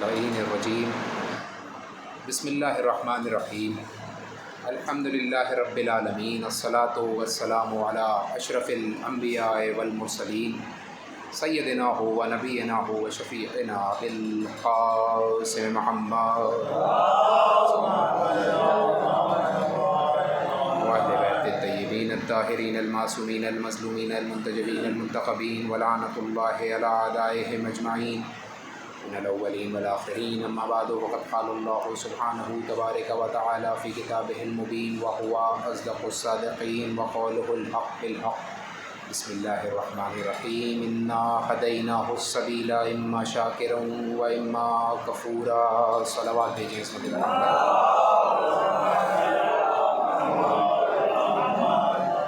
الرجیم بسم اللہ الرحمن الرحیم الحمدللہ رب العالمین الصلاۃ والسلام علی اشرف الانبیاء والمرسلین سیدنا و نبینا و شفیعنا بالقاسم محمد وأہل بیت الطیبین الطاہرین المعصومین المظلومین المنتجبین المنتخبین ولعنۃ اللہ علی اعدائہم اجمعین من الاولین والآخرین اما بعد وقد قال اللہ سبحانہ تبارک و تعالی فی کتابہ المبین وهو اصدق الصادقین وقولہ الحق بالحق بسم اللہ الرحمن الرحیم انا ہدیناہ السبیل اما شاکرا و اما کفورا صلوات بھیجیں اس مدد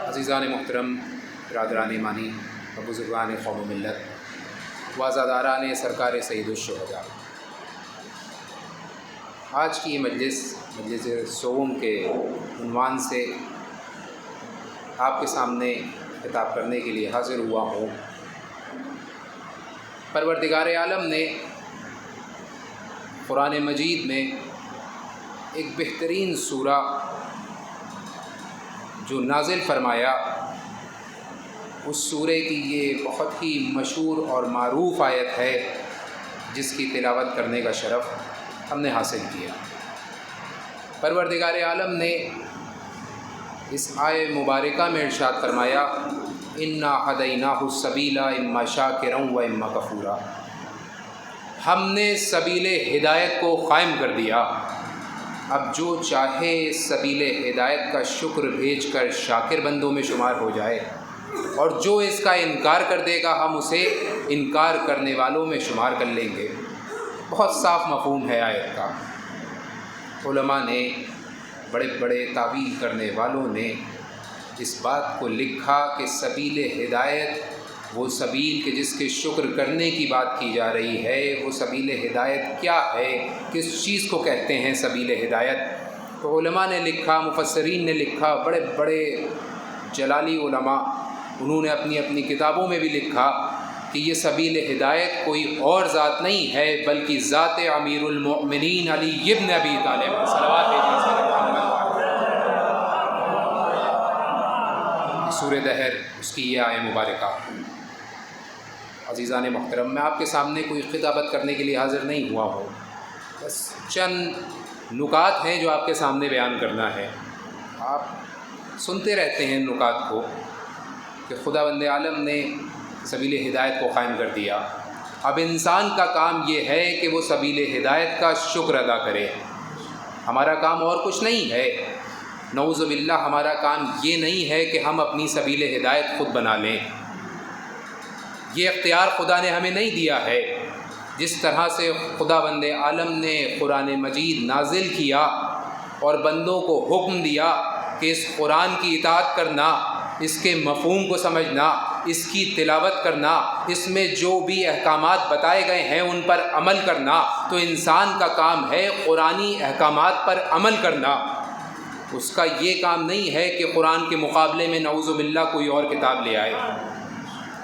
عزیزان محترم، برادران ایمانی و بزرگان قوم و ملت و عزاداران سرکار سید الشہداء، آج کی یہ مجلس صوم کے عنوان سے آپ کے سامنے خطاب کرنے کے لیے حاضر ہوا ہوں۔ پروردگار عالم نے قرآن مجید میں ایک بہترین سورہ جو نازل فرمایا، اس سورے کی یہ بہت ہی مشہور اور معروف آیت ہے جس کی تلاوت کرنے کا شرف ہم نے حاصل کیا۔ پروردگار عالم نے اس آیہ مبارکہ میں ارشاد فرمایا انا ہدیناہ السبیل اما شاکرا و اما کفورا، ہم نے سبیل ہدایت کو قائم کر دیا، اب جو چاہے سبیل ہدایت کا شکر بھیج کر شاکر بندوں میں شمار ہو جائے، اور جو اس کا انکار کر دے گا ہم اسے انکار کرنے والوں میں شمار کر لیں گے۔ بہت صاف مفہوم ہے آیت کا۔ علماء نے، بڑے بڑے تعویل کرنے والوں نے اس بات کو لکھا کہ سبیل ہدایت وہ سبیل کہ جس کے شکر کرنے کی بات کی جا رہی ہے، وہ سبیل ہدایت کیا ہے، کس چیز کو کہتے ہیں سبیل ہدایت؟ تو علماء نے لکھا، مفسرین نے لکھا، بڑے بڑے جلالی علماء، انہوں نے اپنی اپنی کتابوں میں بھی لکھا کہ یہ سبیل ہدایت کوئی اور ذات نہیں ہے بلکہ ذات امیر المؤمنین علی ابن ابی طالب صلوات سورہ دہر، اس کی یہ آیہ مبارکہ۔ عزیزان محترم، میں آپ کے سامنے کوئی خطابت کرنے کے لیے حاضر نہیں ہوا ہوں، بس چند نکات ہیں جو آپ کے سامنے بیان کرنا ہے۔ آپ سنتے رہتے ہیں نکات کو کہ خداوند عالم نے سبیل ہدایت کو قائم کر دیا، اب انسان کا کام یہ ہے کہ وہ سبیل ہدایت کا شکر ادا کرے۔ ہمارا کام اور کچھ نہیں ہے، نعوذ باللہ ہمارا کام یہ نہیں ہے کہ ہم اپنی سبیل ہدایت خود بنا لیں، یہ اختیار خدا نے ہمیں نہیں دیا ہے۔ جس طرح سے خداوند عالم نے قرآن مجید نازل کیا اور بندوں کو حکم دیا کہ اس قرآن کی اطاعت کرنا، اس کے مفہوم کو سمجھنا، اس کی تلاوت کرنا، اس میں جو بھی احکامات بتائے گئے ہیں ان پر عمل کرنا، تو انسان کا کام ہے قرآنی احکامات پر عمل کرنا۔ اس کا یہ کام نہیں ہے کہ قرآن کے مقابلے میں نعوذ باللہ کوئی اور کتاب لے آئے۔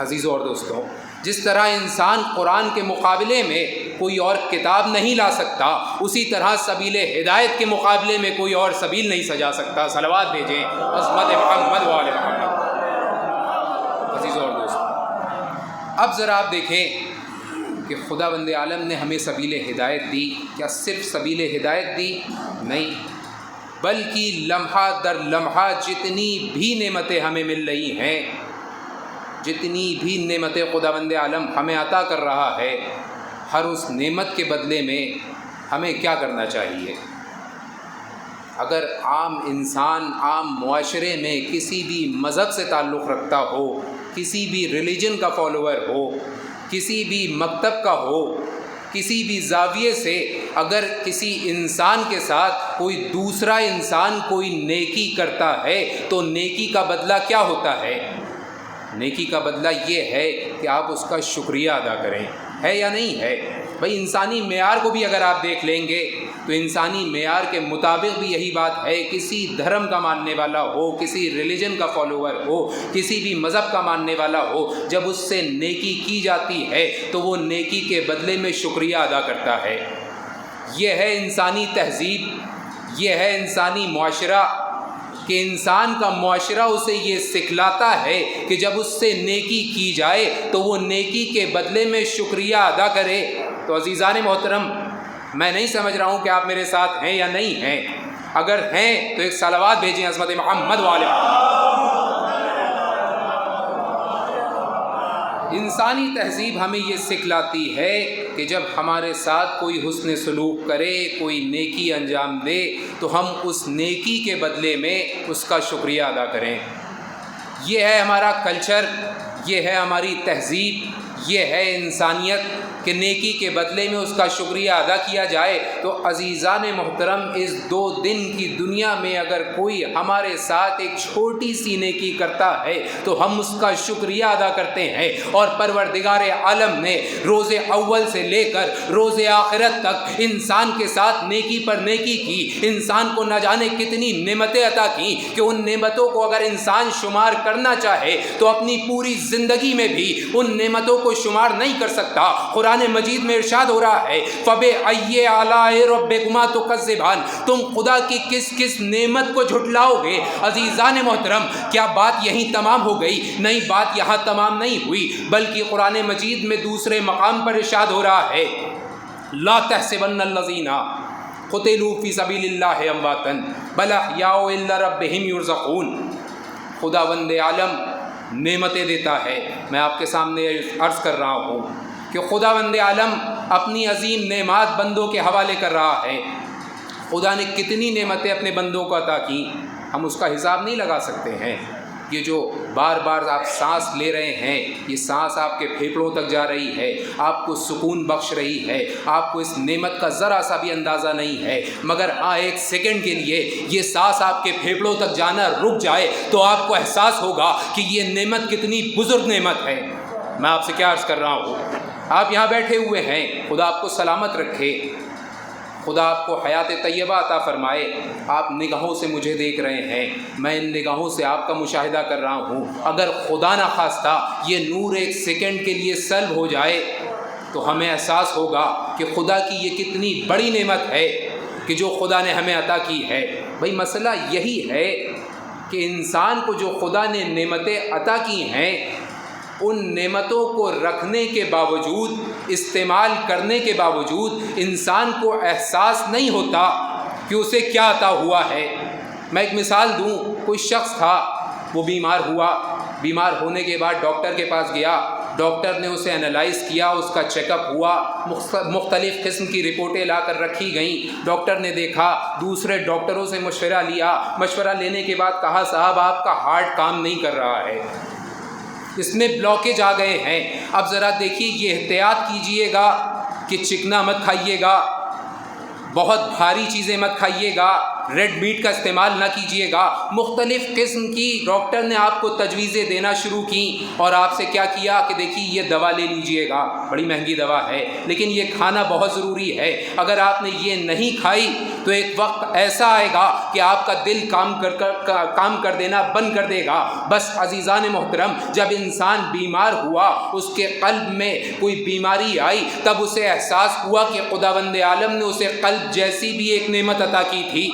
عزیزوں اور دوستوں، جس طرح انسان قرآن کے مقابلے میں کوئی اور کتاب نہیں لا سکتا، اسی طرح سبیل ہدایت کے مقابلے میں کوئی اور سبیل نہیں سجا سکتا۔ صلوات بھیجیں عظمت محمد و آل محمد۔ عزیزوں اور دوستوں، اب ذرا آپ دیکھیں کہ خداوند عالم نے ہمیں سبیل ہدایت دی، کیا صرف سبیل ہدایت دی؟ نہیں، بلکہ لمحہ در لمحہ جتنی بھی نعمتیں ہمیں مل رہی ہیں، جتنی بھی نعمتیں خداوند عالم ہمیں عطا کر رہا ہے، ہر اس نعمت کے بدلے میں ہمیں کیا کرنا چاہیے؟ اگر عام انسان عام معاشرے میں کسی بھی مذہب سے تعلق رکھتا ہو، کسی بھی ریلیجن کا فالوور ہو، کسی بھی مکتب کا ہو، کسی بھی زاویے سے اگر کسی انسان کے ساتھ کوئی دوسرا انسان کوئی نیکی کرتا ہے تو نیکی کا بدلہ کیا ہوتا ہے؟ نیکی کا بدلہ یہ ہے کہ آپ اس کا شکریہ ادا کریں، ہے یا نہیں ہے؟ بھائی انسانی معیار کو بھی اگر آپ دیکھ لیں گے تو انسانی معیار کے مطابق بھی یہی بات ہے، کسی دھرم کا ماننے والا ہو، کسی ریلیجن کا فالوور ہو، کسی بھی مذہب کا ماننے والا ہو، جب اس سے نیکی کی جاتی ہے تو وہ نیکی کے بدلے میں شکریہ ادا کرتا ہے۔ یہ ہے انسانی تہذیب، یہ ہے انسانی معاشرہ، کہ انسان کا معاشرہ اسے یہ سکھلاتا ہے کہ جب اس سے نیکی کی جائے تو وہ نیکی کے بدلے میں شکریہ ادا کرے۔ تو عزیزان محترم، میں نہیں سمجھ رہا ہوں کہ آپ میرے ساتھ ہیں یا نہیں ہیں، اگر ہیں تو ایک صلوات بھیجیں عظمت محمد والے۔ انسانی تہذیب ہمیں یہ سکھلاتی ہے کہ جب ہمارے ساتھ کوئی حسن سلوک کرے، کوئی نیکی انجام دے، تو ہم اس نیکی کے بدلے میں اس کا شکریہ ادا کریں۔ یہ ہے ہمارا کلچر، یہ ہے ہماری تہذیب، یہ ہے انسانیت کہ نیکی کے بدلے میں اس کا شکریہ ادا کیا جائے۔ تو عزیزان محترم، اس 2 دن کی دنیا میں اگر کوئی ہمارے ساتھ ایک چھوٹی سی نیکی کرتا ہے تو ہم اس کا شکریہ ادا کرتے ہیں، اور پروردگار عالم نے روز اول سے لے کر روز آخرت تک انسان کے ساتھ نیکی پر نیکی کی، انسان کو نہ جانے کتنی نعمتیں عطا کی کہ ان نعمتوں کو اگر انسان شمار کرنا چاہے تو اپنی پوری زندگی میں بھی ان نعمتوں کو شمار نہیں کر سکتا۔ قرآن مجید میں ارشاد ہو رہا ہے فَبِأَيِّ آلَاءِ رَبِّكُمَا تُكَذِّبَانِ، تم خدا کی کس کس نعمت کو جھٹلاؤ گے۔ عزیزان محترم، کیا بات یہیں تمام ہو گئی؟ نہیں، بات یہاں تمام نہیں ہوئی، بلکہ قرآن مجید میں دوسرے مقام پر ارشاد ہو رہا ہے لَا تَحْسَبَنَّ الَّذِينَ قُتِلُوا فِي سَبِيلِ اللَّهِ أَمْوَاتًا بَلْ أَحْيَاءٌ عِندَ رَبِّهِمْ يُرْزَقُونَ۔ خداوند عالم نعمتیں دیتا ہے۔ میں آپ کے سامنے عرض کر رہا ہوں کہ خداوند عالم اپنی عظیم نعمات بندوں کے حوالے کر رہا ہے۔ خدا نے کتنی نعمتیں اپنے بندوں کو عطا کی، ہم اس کا حساب نہیں لگا سکتے ہیں۔ یہ جو بار بار آپ سانس لے رہے ہیں، یہ سانس آپ کے پھیپھڑوں تک جا رہی ہے، آپ کو سکون بخش رہی ہے، آپ کو اس نعمت کا ذرا سا بھی اندازہ نہیں ہے، مگر ہاں ایک سیکنڈ کے لیے یہ سانس آپ کے پھیپھڑوں تک جانا رک جائے تو آپ کو احساس ہوگا کہ یہ نعمت کتنی بزرگ نعمت ہے۔ میں آپ سے کیا عرض کر رہا ہوں، آپ یہاں بیٹھے ہوئے ہیں، خدا آپ کو سلامت رکھے، خدا آپ کو حیات طیبہ عطا فرمائے۔ آپ نگاہوں سے مجھے دیکھ رہے ہیں، میں ان نگاہوں سے آپ کا مشاہدہ کر رہا ہوں۔ اگر خدا نہ خواستہ یہ نور ایک سیکنڈ کے لیے سلب ہو جائے تو ہمیں احساس ہوگا کہ خدا کی یہ کتنی بڑی نعمت ہے کہ جو خدا نے ہمیں عطا کی ہے۔ بھئی مسئلہ یہی ہے کہ انسان کو جو خدا نے نعمتیں عطا کی ہیں، ان نعمتوں کو رکھنے کے باوجود، استعمال کرنے کے باوجود انسان کو احساس نہیں ہوتا کہ اسے کیا عطا ہوا ہے۔ میں ایک مثال دوں، کوئی شخص تھا، وہ بیمار ہوا، بیمار ہونے کے بعد ڈاکٹر کے پاس گیا، ڈاکٹر نے اسے انالائز کیا، اس کا چیک اپ ہوا، مختلف قسم کی رپورٹیں لا کر رکھی گئیں۔ ڈاکٹر نے دیکھا، دوسرے ڈاکٹروں سے مشورہ لیا، مشورہ لینے کے بعد کہا صاحب آپ کا ہارٹ کام نہیں کر رہا ہے، اس میں بلاکیج آ گئے ہیں۔ اب ذرا دیکھیے، یہ احتیاط کیجئے گا کہ چکنا مت کھائیے گا، بہت بھاری چیزیں مت کھائیے گا، ریڈ میٹ کا استعمال نہ کیجیے گا۔ مختلف قسم کی ڈاکٹر نے آپ کو تجویزیں دینا شروع کی، اور آپ سے کیا کیا کہ دیکھیے یہ دوا لے لیجئے گا، بڑی مہنگی دوا ہے لیکن یہ کھانا بہت ضروری ہے، اگر آپ نے یہ نہیں کھائی تو ایک وقت ایسا آئے گا کہ آپ کا دل کام کر دینا بند کر دے گا۔ بس عزیزان محترم، جب انسان بیمار ہوا، اس کے قلب میں کوئی بیماری آئی، تب اسے احساس ہوا کہ خداوند عالم نے اسے قلب جیسی بھی ایک نعمت عطا کی تھی۔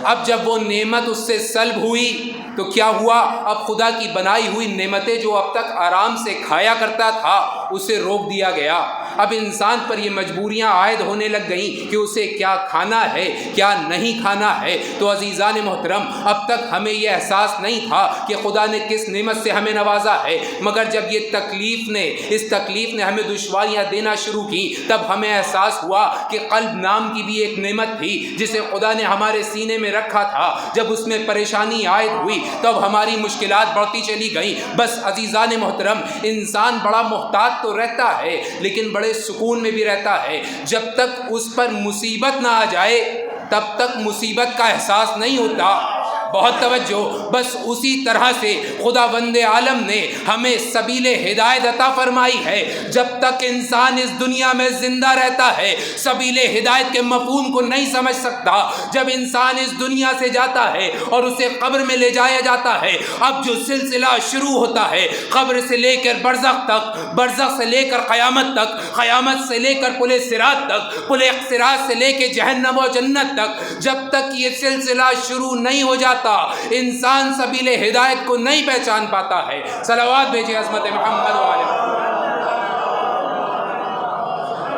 اب جب وہ نعمت اس سے سلب ہوئی تو کیا ہوا؟ اب خدا کی بنائی ہوئی نعمتیں جو اب تک آرام سے کھایا کرتا تھا، اسے روک دیا گیا۔ اب انسان پر یہ مجبوریاں عائد ہونے لگ گئیں کہ اسے کیا کھانا ہے، کیا نہیں کھانا ہے۔ تو عزیزان محترم، اب تک ہمیں یہ احساس نہیں تھا کہ خدا نے کس نعمت سے ہمیں نوازا ہے، مگر جب یہ اس تکلیف نے ہمیں دشواریاں دینا شروع کی، تب ہمیں احساس ہوا کہ قلب نام کی بھی ایک نعمت تھی جسے خدا نے ہمارے سینے میں رکھا تھا۔ جب اس میں پریشانی عائد ہوئی تب ہماری مشکلات بڑھتی چلی گئیں۔ بس عزیزان محترم، انسان بڑا محتاط تو رہتا ہے لیکن بڑے سکون میں بھی رہتا ہے۔ جب تک اس پر مصیبت نہ آ جائے تب تک مصیبت کا احساس نہیں ہوتا۔ بہت توجہ، بس اسی طرح سے خداوند عالم نے ہمیں سبیل ہدایت عطا فرمائی ہے۔ جب تک انسان اس دنیا میں زندہ رہتا ہے سبیل ہدایت کے مفہوم کو نہیں سمجھ سکتا۔ جب انسان اس دنیا سے جاتا ہے اور اسے قبر میں لے جایا جاتا ہے، اب جو سلسلہ شروع ہوتا ہے قبر سے لے کر برزخ تک، برزخ سے لے کر قیامت تک، قیامت سے لے کر پل صراط تک، پل صراط سے لے کے جہنم و جنت تک، جب تک یہ سلسلہ شروع نہیں ہو جاتا انسان سبیل ہدایت کو نہیں پہچان پاتا ہے۔ صلوات بھیجیں عظمت محمد و آل محمد۔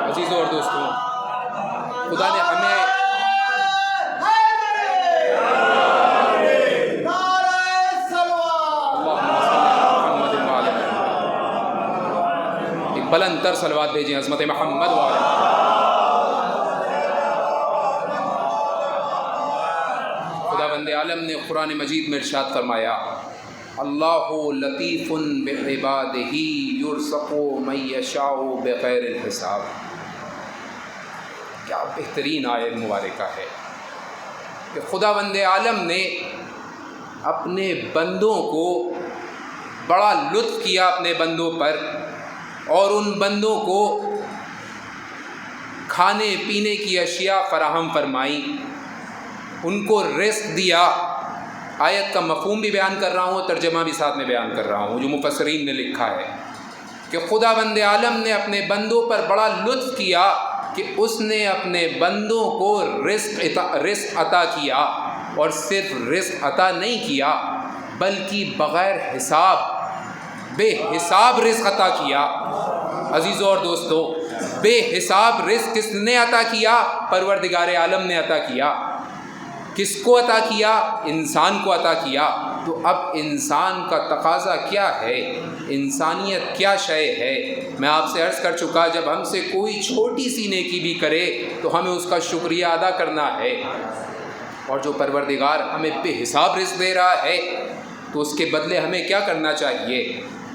عزیزوں اور دوستوں، خدا نے ہمیں ایک بلند تر صلوات بھیجیں عظمت محمد و آل محمد۔ خداوند عالم نے قرآن مجید میں ارشاد فرمایا، اللہ لطیف بعبادہ یرزق من یشاء بغیر الحساب۔ کیا بہترین آیت مبارکہ ہے کہ خداوند عالم نے اپنے بندوں کو بڑا لطف کیا اپنے بندوں پر، اور ان بندوں کو کھانے پینے کی اشیاء فراہم فرمائی، ان کو رزق دیا۔ آیت کا مفہوم بھی بیان کر رہا ہوں، ترجمہ بھی ساتھ میں بیان کر رہا ہوں جو مفسرین نے لکھا ہے کہ خداوند عالم نے اپنے بندوں پر بڑا لطف کیا کہ اس نے اپنے بندوں کو رزق عطا کیا، اور صرف رزق عطا نہیں کیا بلکہ بغیر حساب بے حساب رزق عطا کیا۔ عزیزوں اور دوستوں، بے حساب رزق کس نے عطا کیا؟ پروردگار عالم نے عطا کیا۔ کس کو عطا کیا؟ انسان کو عطا کیا۔ تو اب انسان کا تقاضا کیا ہے؟ انسانیت کیا شے ہے؟ میں آپ سے عرض کر چکا، جب ہم سے کوئی چھوٹی سی نیکی بھی کرے تو ہمیں اس کا شکریہ ادا کرنا ہے، اور جو پروردگار ہمیں بے حساب رزق دے رہا ہے تو اس کے بدلے ہمیں کیا کرنا چاہیے؟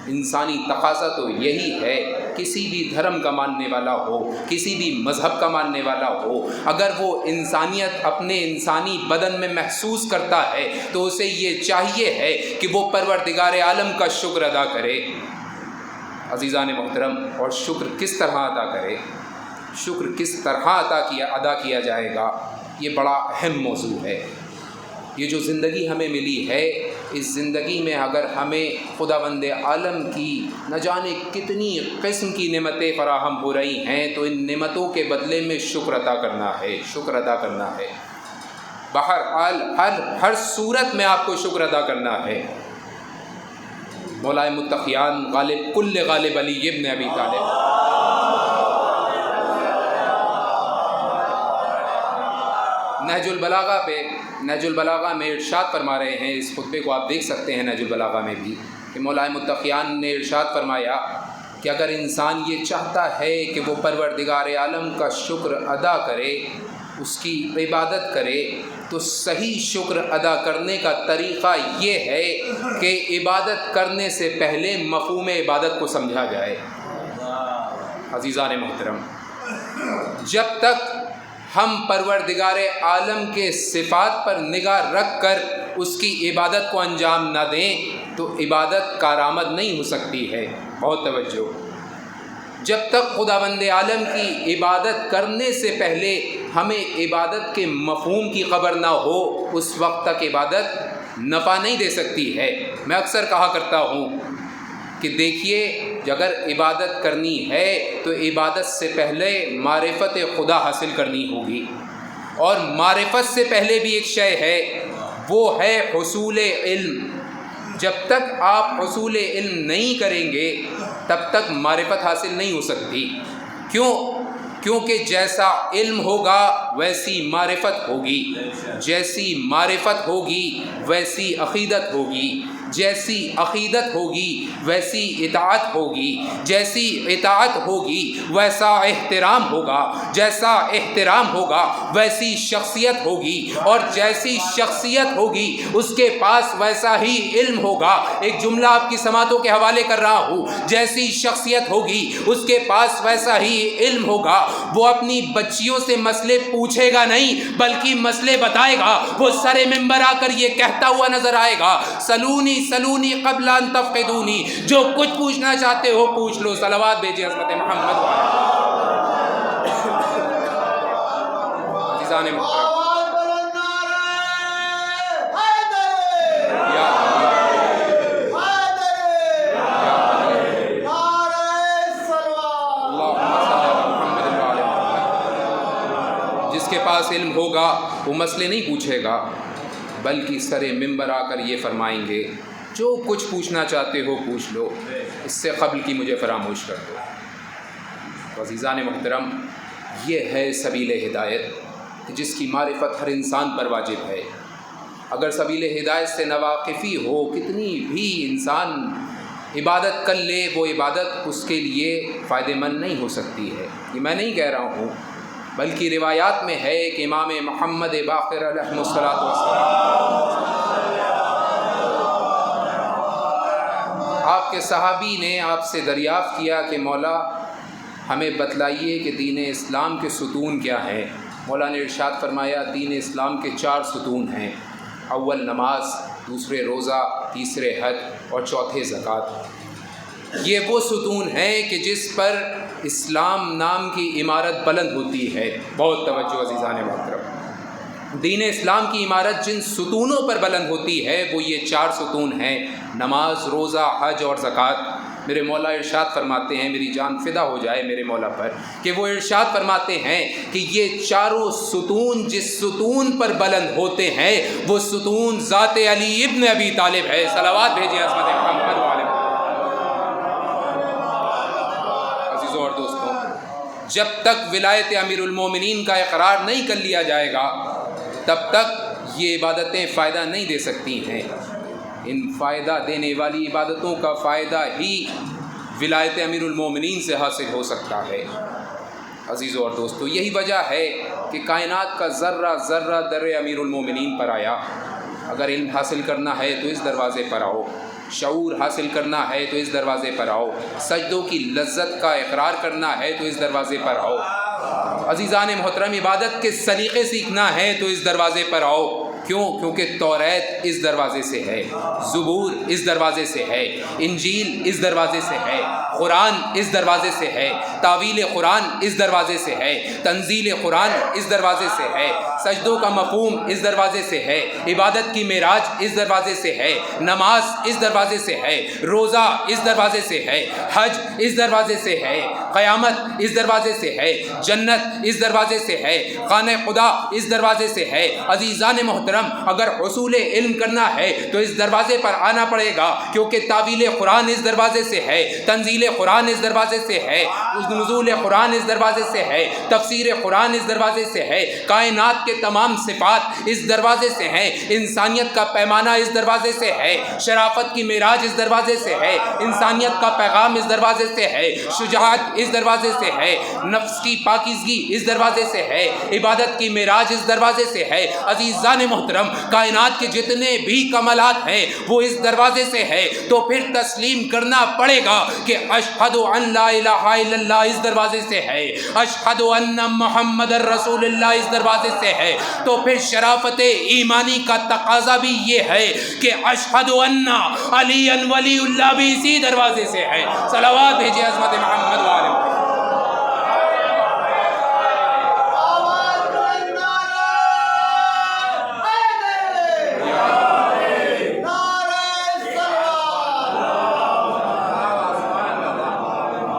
انسانی تقاضا تو یہی ہے، کسی بھی دھرم کا ماننے والا ہو، کسی بھی مذہب کا ماننے والا ہو، اگر وہ انسانیت اپنے انسانی بدن میں محسوس کرتا ہے تو اسے یہ چاہیے ہے کہ وہ پروردگار عالم کا شکر ادا کرے۔ عزیزان محترم، اور شکر کس طرح ادا کرے؟ شکر کس طرح ادا کیا جائے گا؟ یہ بڑا اہم موضوع ہے۔ یہ جو زندگی ہمیں ملی ہے، اس زندگی میں اگر ہمیں خداوند عالم کی نہ جانے کتنی قسم کی نعمتیں فراہم ہو رہی ہیں تو ان نعمتوں کے بدلے میں شکر ادا کرنا ہے، شکر ادا کرنا ہے۔ بہرحال ہر صورت میں آپ کو شکر ادا کرنا ہے۔ مولا متقیان غالب کل غالب علی ابن ابی طالب نہج البلاغہ میں ارشاد فرما رہے ہیں، اس خطبے کو آپ دیکھ سکتے ہیں نہج البلاغہ میں بھی، کہ مولا متقیان نے ارشاد فرمایا کہ اگر انسان یہ چاہتا ہے کہ وہ پروردگار عالم کا شکر ادا کرے، اس کی عبادت کرے، تو صحیح شکر ادا کرنے کا طریقہ یہ ہے کہ عبادت کرنے سے پہلے مفہوم عبادت کو سمجھا جائے۔ عزیزان محترم، جب تک ہم پروردگار عالم کے صفات پر نگاہ رکھ کر اس کی عبادت کو انجام نہ دیں تو عبادت کارآمد نہیں ہو سکتی ہے۔ بہت توجہ، جب تک خداوند عالم کی عبادت کرنے سے پہلے ہمیں عبادت کے مفہوم کی خبر نہ ہو، اس وقت تک عبادت نفع نہیں دے سکتی ہے۔ میں اکثر کہا کرتا ہوں کہ دیکھیے، اگر عبادت کرنی ہے تو عبادت سے پہلے معرفت خدا حاصل کرنی ہوگی، اور معرفت سے پہلے بھی ایک شے ہے، وہ ہے حصول علم۔ جب تک آپ حصول علم نہیں کریں گے تب تک معرفت حاصل نہیں ہو سکتی۔ کیونکہ جیسا علم ہوگا ویسی معرفت ہوگی، جیسی معرفت ہوگی ویسی عقیدت ہوگی، جیسی عقیدت ہوگی ویسی اطاعت ہوگی، جیسی اطاعت ہوگی ویسا احترام ہوگا، جیسا احترام ہوگا ویسی شخصیت ہوگی، اور جیسی شخصیت ہوگی اس کے پاس ویسا ہی علم ہوگا۔ ایک جملہ آپ کی سماعتوں کے حوالے کر رہا ہوں، جیسی شخصیت ہوگی اس کے پاس ویسا ہی علم ہوگا۔ وہ اپنی بچیوں سے مسئلے پوچھے گا نہیں بلکہ مسئلے بتائے گا۔ وہ سر ممبر آ کر یہ کہتا ہوا نظر آئے گا، سلونی سلونی قبل ان تفقدونی، جو کچھ پوچھنا چاہتے ہو پوچھ لو۔ صلوات بھیجیں حضرت محمد عزیزان محترم۔ جس کے پاس علم ہوگا وہ مسئلے نہیں پوچھے گا بلکہ سر ممبر آ کر یہ فرمائیں گے، جو کچھ پوچھنا چاہتے ہو پوچھ لو، اس سے قبل کی مجھے فراموش کر دو۔ عزیزان محترم، یہ ہے سبیل ہدایت جس کی معرفت ہر انسان پر واجب ہے۔ اگر سبیل ہدایت سے ناواقفی ہو، کتنی بھی انسان عبادت کر لے، وہ عبادت اس کے لیے فائدہ مند نہیں ہو سکتی ہے۔ یہ میں نہیں کہہ رہا ہوں بلکہ روایات میں ہے کہ امام محمد باقر علیہ الصلوۃ والسلام، آپ کے صحابی نے آپ سے دریافت کیا کہ مولا ہمیں بتلائیے کہ دین اسلام کے ستون کیا ہیں۔ مولا نے ارشاد فرمایا، دین اسلام کے 4 ستون ہیں، اول نماز، دوسرے روزہ، تیسرے حج اور چوتھے زکوٰۃ۔ یہ وہ ستون ہیں کہ جس پر اسلام نام کی عمارت بلند ہوتی ہے۔ بہت توجہ عزیزان محترم، دین اسلام کی عمارت جن ستونوں پر بلند ہوتی ہے وہ یہ 4 ستون ہیں، نماز، روزہ، حج اور زکوٰۃ۔ میرے مولا ارشاد فرماتے ہیں، میری جان فدا ہو جائے میرے مولا پر، کہ وہ ارشاد فرماتے ہیں کہ یہ 4 ستون جس ستون پر بلند ہوتے ہیں وہ ستون ذات علی ابن ابی طالب ہے۔ صلوات بھیجیں عظمت محمد والے۔ عزیزوں اور دوستوں، جب تک ولایت امیر المومنین کا اقرار نہیں کر لیا جائے گا تب تک یہ عبادتیں فائدہ نہیں دے سکتی ہیں۔ ان فائدہ دینے والی عبادتوں کا فائدہ ہی ولایت امیر المومنین سے حاصل ہو سکتا ہے۔ عزیزوں اور دوستوں، یہی وجہ ہے کہ کائنات کا ذرہ ذرہ در امیر المومنین پر آیا۔ اگر علم حاصل کرنا ہے تو اس دروازے پر آؤ، شعور حاصل کرنا ہے تو اس دروازے پر آؤ، سجدوں کی لذت کا اقرار کرنا ہے تو اس دروازے پر آؤ، عزیزان محترم عبادت کے سلیقے سیکھنا ہے تو اس دروازے پر آؤ۔ کیوں؟ کیونکہ توریت اس دروازے سے ہے، زبور اس دروازے سے ہے، انجیل اس دروازے سے ہے، قرآن اس دروازے سے ہے، تاویل قرآن اس دروازے سے ہے، تنزیل قرآن اس دروازے سے ہے، سجدوں کا مفہوم اس دروازے سے ہے، عبادت کی معراج اس دروازے سے ہے، نماز اس دروازے سے ہے، روزہ اس دروازے سے ہے، حج اس دروازے سے ہے، قیامت اس دروازے سے ہے، جنت اس دروازے سے ہے، خانہ خدا اس دروازے سے ہے۔ عزیزان محترم، اگر حصول علم کرنا ہے تو اس دروازے پر آنا پڑے گا، کیونکہ تاویل قرآن اس دروازے سے ہے، تنزیل قرآن اس دروازے سے ہے، نزول قرآن اس دروازے سے ہے، تفسیر قرآن اس دروازے سے ہے، کائنات کے تمام صفات اس دروازے سے ہیں، انسانیت کا پیمانہ اس دروازے سے ہے، شرافت کی معراج اس دروازے سے ہے، انسانیت کا پیغام اس دروازے سے ہے، شجاعت اس دروازے سے ہے، نفس کی پاکیزگی اس دروازے سے ہے، عبادت کی معراج اس دروازے سے ہے۔ عزیزان محترم، کائنات کے جتنے بھی کمالات ہیں وہ اس دروازے سے ہے، تو پھر تسلیم کرنا پڑے گا کہ اشہد ان لا الہ الا اللہ اس دروازے سے ہے، اشہد ان محمد رسول اللہ اس دروازے سے ہے، تو پھر شرافت ایمانی کا تقاضا بھی یہ ہے کہ اشہد ان علی ولی اللہ بھی اسی دروازے سے ہے۔ صلوات بھیجئے عظمت محمد والے۔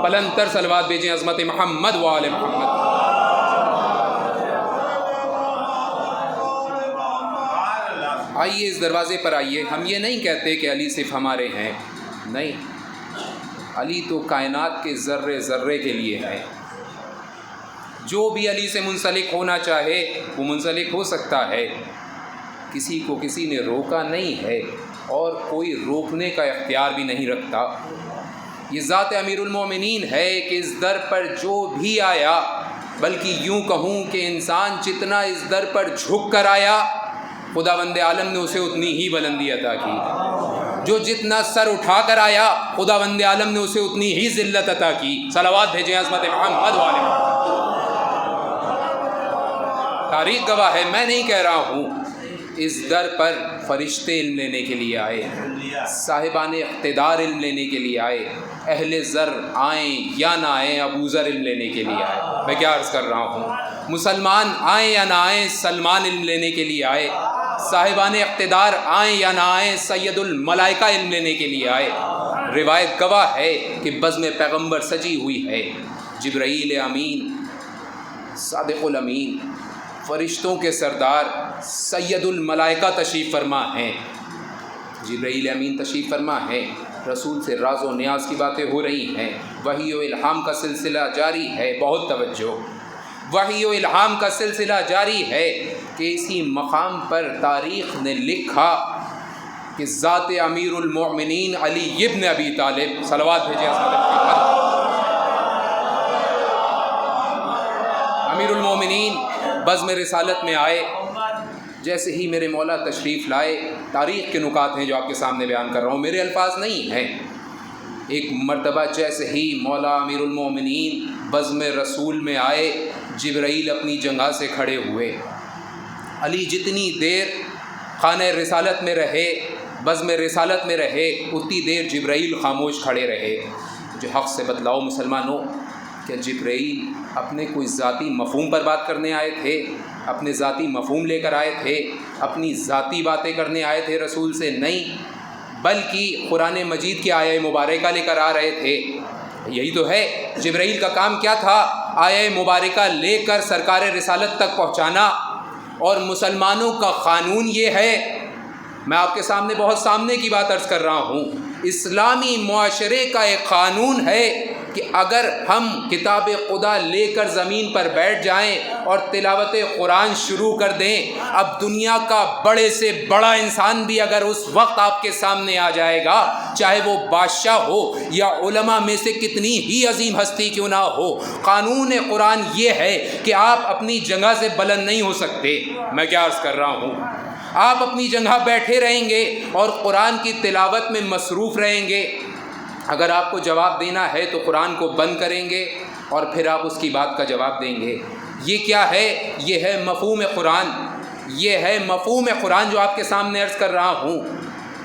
بلند تر صلوات بھیجیں عظمت محمد وآل محمد۔ آئیے اس دروازے پر آئیے۔ ہم یہ نہیں کہتے کہ علی صرف ہمارے ہیں، نہیں، علی تو کائنات کے ذرے ذرے کے لیے ہے۔ جو بھی علی سے منسلک ہونا چاہے وہ منسلک ہو سکتا ہے، کسی کو کسی نے روکا نہیں ہے۔ اور کوئی روکنے کا اختیار بھی نہیں رکھتا۔ یہ ذات امیر المومنین ہے کہ اس در پر جو بھی آیا، بلکہ یوں کہوں کہ انسان جتنا اس در پر جھک کر آیا، خداوند عالم نے اسے اتنی ہی بلندی عطا کی۔ جو جتنا سر اٹھا کر آیا، خداوند عالم نے اسے اتنی ہی ذلت عطا کی۔ صلوات بھیجیں عظمت محمد والے محمد۔ تاریخ گواہ ہے، میں نہیں کہہ رہا ہوں۔ اس در پر فرشتے علم لینے کے لیے آئے، صاحبان اقتدار علم لینے کے لیے آئے، اہل زر آئیں یا نہ آئیں، ابو ذر علم لینے کے لیے آئے۔ میں کیا عرض کر رہا ہوں، مسلمان آئیں یا نہ آئیں، سلمان علم لینے کے لیے آئے، صاحبان اقتدار آئیں یا نہ آئیں، سید الملائکہ علم لینے کے لیے آئے۔ روایت گواہ ہے کہ بزم پیغمبر سجی ہوئی ہے، جبرائیل امین، صادق الامین، فرشتوں کے سردار سید الملائکہ تشریف فرما ہیں، جبرائیل امین تشریف فرما ہیں۔ رسول سے راز و نیاز کی باتیں ہو رہی ہیں، وحی و الہام کا سلسلہ جاری ہے۔ بہت توجہ، وحی و الہام کا سلسلہ جاری ہے کہ اسی مقام پر تاریخ نے لکھا کہ ذات امیر المؤمنین علی ابن ابی طالب، صلوات بھیجیں امیر المؤمنین بزم رسالت میں آئے۔ جیسے ہی میرے مولا تشریف لائے، تاریخ کے نکات ہیں جو آپ کے سامنے بیان کر رہا ہوں، میرے الفاظ نہیں ہیں۔ ایک مرتبہ جیسے ہی مولا امیر المومنین بزم رسول میں آئے، جبرائیل اپنی جگہ سے کھڑے ہوئے۔ علی جتنی دیر خانہ رسالت میں رہے، بزم رسالت میں رہے، اتنی دیر جبرائیل خاموش کھڑے رہے۔ جو حق سے بتلاؤ مسلمانوں، کہ جبرائیل اپنے کوئی ذاتی مفہوم پر بات کرنے آئے تھے، اپنے ذاتی مفہوم لے کر آئے تھے، اپنی ذاتی باتیں کرنے آئے تھے رسول سے؟ نہیں، بلکہ قرآن مجید کی آیہ مبارکہ لے کر آ رہے تھے۔ یہی تو ہے، جبرائیل کا کام کیا تھا؟ آیہ مبارکہ لے کر سرکار رسالت تک پہنچانا۔ اور مسلمانوں کا قانون یہ ہے، میں آپ کے سامنے بہت سامنے کی بات عرض کر رہا ہوں، اسلامی معاشرے کا ایک قانون ہے کہ اگر ہم کتاب خدا لے کر زمین پر بیٹھ جائیں اور تلاوت قرآن شروع کر دیں، اب دنیا کا بڑے سے بڑا انسان بھی اگر اس وقت آپ کے سامنے آ جائے گا، چاہے وہ بادشاہ ہو یا علماء میں سے کتنی ہی عظیم ہستی کیوں نہ ہو، قانون قرآن یہ ہے کہ آپ اپنی جگہ سے بلند نہیں ہو سکتے۔ میں کیا عرض کر رہا ہوں، آپ اپنی جگہ بیٹھے رہیں گے اور قرآن کی تلاوت میں مصروف رہیں گے۔ اگر آپ کو جواب دینا ہے تو قرآن کو بند کریں گے اور پھر آپ اس کی بات کا جواب دیں گے۔ یہ کیا ہے؟ یہ ہے مفہوم قرآن، یہ ہے مفہوم قرآن جو آپ کے سامنے عرض کر رہا ہوں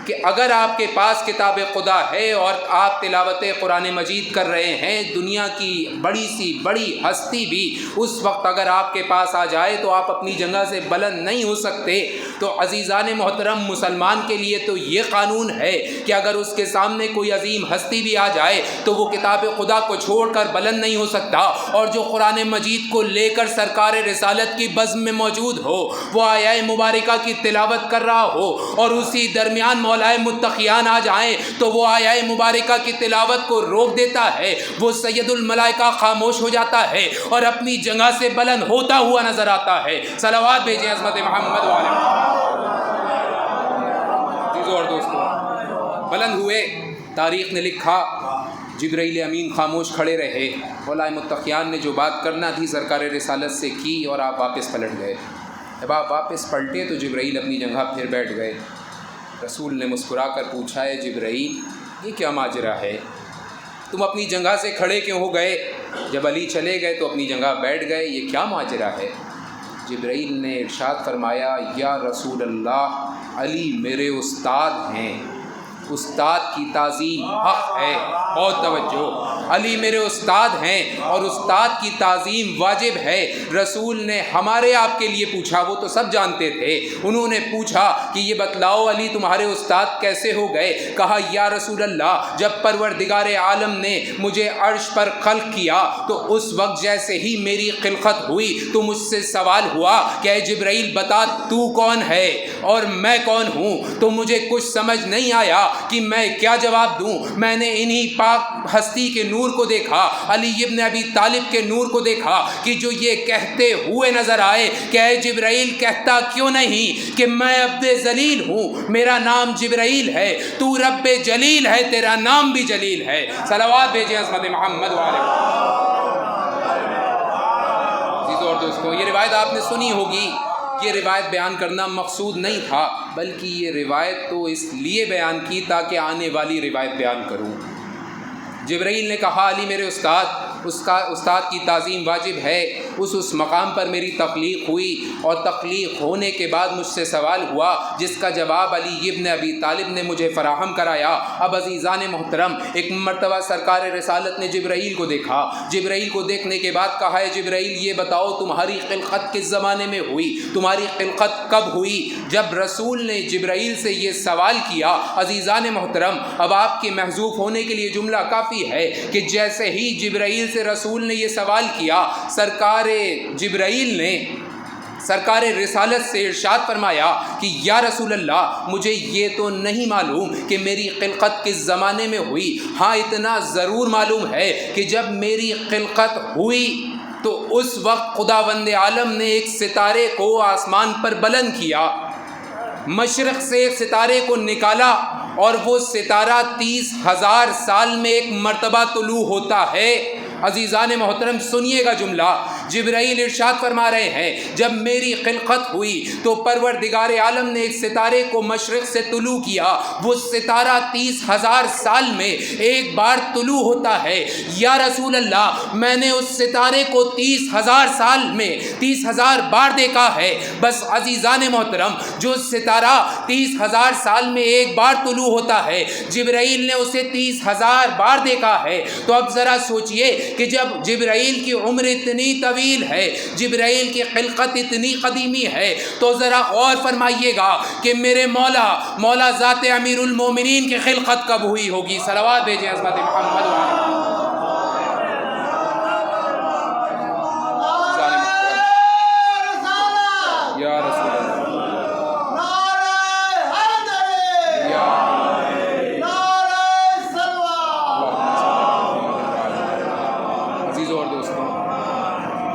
کہ اگر آپ کے پاس کتاب خدا ہے اور آپ تلاوت قرآن مجید کر رہے ہیں، دنیا کی بڑی سی بڑی ہستی بھی اس وقت اگر آپ کے پاس آ جائے تو آپ اپنی جگہ سے بلند نہیں ہو سکتے۔ تو عزیزان محترم، مسلمان کے لیے تو یہ قانون ہے کہ اگر اس کے سامنے کوئی عظیم ہستی بھی آ جائے تو وہ کتاب خدا کو چھوڑ کر بلند نہیں ہو سکتا، اور جو قرآن مجید کو لے کر سرکار رسالت کی بزم میں موجود ہو، وہ آیہ مبارکہ کی تلاوت کر رہا ہو اور اسی درمیان مولائے متقیان آ جائیں تو وہ آیہ مبارکہ کی تلاوت کو روک دیتا ہے، وہ سید الملائکہ خاموش ہو جاتا ہے اور اپنی جگہ سے بلند ہوتا ہوا نظر آتا ہے۔ صلوات بھیجیں عظمت محمد والے عزیزوں اور دوستوں، بلند ہوئے۔ تاریخ نے لکھا جبرائیل امین خاموش کھڑے رہے، مولائے متقیان نے جو بات کرنا تھی سرکار رسالت سے کی اور آپ واپس پلٹ گئے۔ جب آپ واپس پلٹے تو جبرائیل اپنی جگہ پھر بیٹھ گئے۔ رسول نے مسکرا کر پوچھا، ہے جبرائیل، یہ کیا ماجرا ہے؟ تم اپنی جگہ سے کھڑے کیوں ہو گئے؟ جب علی چلے گئے تو اپنی جگہ بیٹھ گئے، یہ کیا ماجرا ہے؟ جبرائیل نے ارشاد فرمایا، یا رسول اللہ، علی میرے استاد ہیں، استاد کی تعظیم حق ہے۔ بہت توجہ، علی میرے استاد ہیں اور استاد کی تعظیم واجب ہے۔ رسول نے ہمارے آپ کے لیے پوچھا، وہ تو سب جانتے تھے، انہوں نے پوچھا کہ یہ بتلاؤ علی تمہارے استاد کیسے ہو گئے؟ کہا، یا رسول اللہ، جب پروردگار عالم نے مجھے عرش پر خلق کیا تو اس وقت جیسے ہی میری خلقت ہوئی تو مجھ سے سوال ہوا کہ اے جبرائیل بتا تو کون ہے اور میں کون ہوں؟ تو مجھے کچھ سمجھ نہیں آیا کہ میں کیا جواب دوں۔ میں نے انہی پاک ہستی کے نور نور کو دیکھا، علی ابن ابی طالب کے نور کو دیکھا کہ جو یہ کہتے ہوئے نظر آئے کہ اے جبرائیل کہتا کیوں نہیں کہ میں عبد ذلیل ہوں، میرا نام جبرائیل ہے، تو رب جلیل ہے، تیرا نام بھی جلیل ہے۔ صلوات بھیجیں عظمت محمد والے۔ عزیزو اور دوستو، یہ روایت آپ نے سنی ہوگی۔ یہ روایت بیان کرنا مقصود نہیں تھا، بلکہ یہ روایت تو اس لیے بیان کی تاکہ آنے والی روایت بیان کروں۔ جبرائیل نے کہا علی میرے استاد کی تعظیم واجب ہے۔ اس مقام پر میری تخلیق ہوئی اور تخلیق ہونے کے بعد مجھ سے سوال ہوا جس کا جواب علی ابن ابی طالب نے مجھے فراہم کرایا۔ اب عزیزان محترم، ایک مرتبہ سرکار رسالت نے جبرائیل کو دیکھا۔ جبرائیل کو دیکھنے کے بعد کہا ہے جبرائیل یہ بتاؤ تمہاری خلقت کس زمانے میں ہوئی، تمہاری خلقت کب ہوئی؟ جب رسول نے جبرائیل سے یہ سوال کیا، عزیزان محترم اب آپ کے محذوف ہونے کے لیے جملہ کافی ہے کہ جیسے ہی جبرائیل سے رسول نے یہ سوال کیا، سرکار جبرائیل نے سرکار رسالت سے ارشاد فرمایا کہ یا رسول اللہ مجھے یہ تو نہیں معلوم کہ میری خلقت کس زمانے میں ہوئی، ہاں اتنا ضرور معلوم ہے کہ جب میری خلقت ہوئی تو اس وقت خداوند عالم نے ایک ستارے کو آسمان پر بلند کیا، مشرق سے ایک ستارے کو نکالا اور وہ ستارہ 30,000 سال میں ایک مرتبہ طلوع ہوتا ہے۔ عزیزان محترم سنیے گا جملہ، جبرائیل ارشاد فرما رہے ہیں جب میری خلقت ہوئی تو پروردگار عالم نے ایک ستارے کو مشرق سے طلوع کیا، وہ ستارہ 30,000 سال میں ایک بار طلوع ہوتا ہے۔ یا رسول اللہ میں نے اس ستارے کو 30,000 سال میں 30,000 بار دیکھا ہے۔ بس عزیزان محترم جو ستارہ 30,000 سال میں ایک بار طلوع ہوتا ہے، جبرائیل نے اسے 30,000 بار دیکھا ہے، تو اب ذرا سوچئے کہ جب جبرائیل کی عمر اتنی طویل ہے، جبرائیل کی خلقت اتنی قدیمی ہے، تو ذرا غور فرمائیے گا کہ میرے مولا ذات امیر المومنین کی خلقت کب ہوئی ہوگی۔ صلوات بھیجیں عظمت محمد یا رسول اللہ۔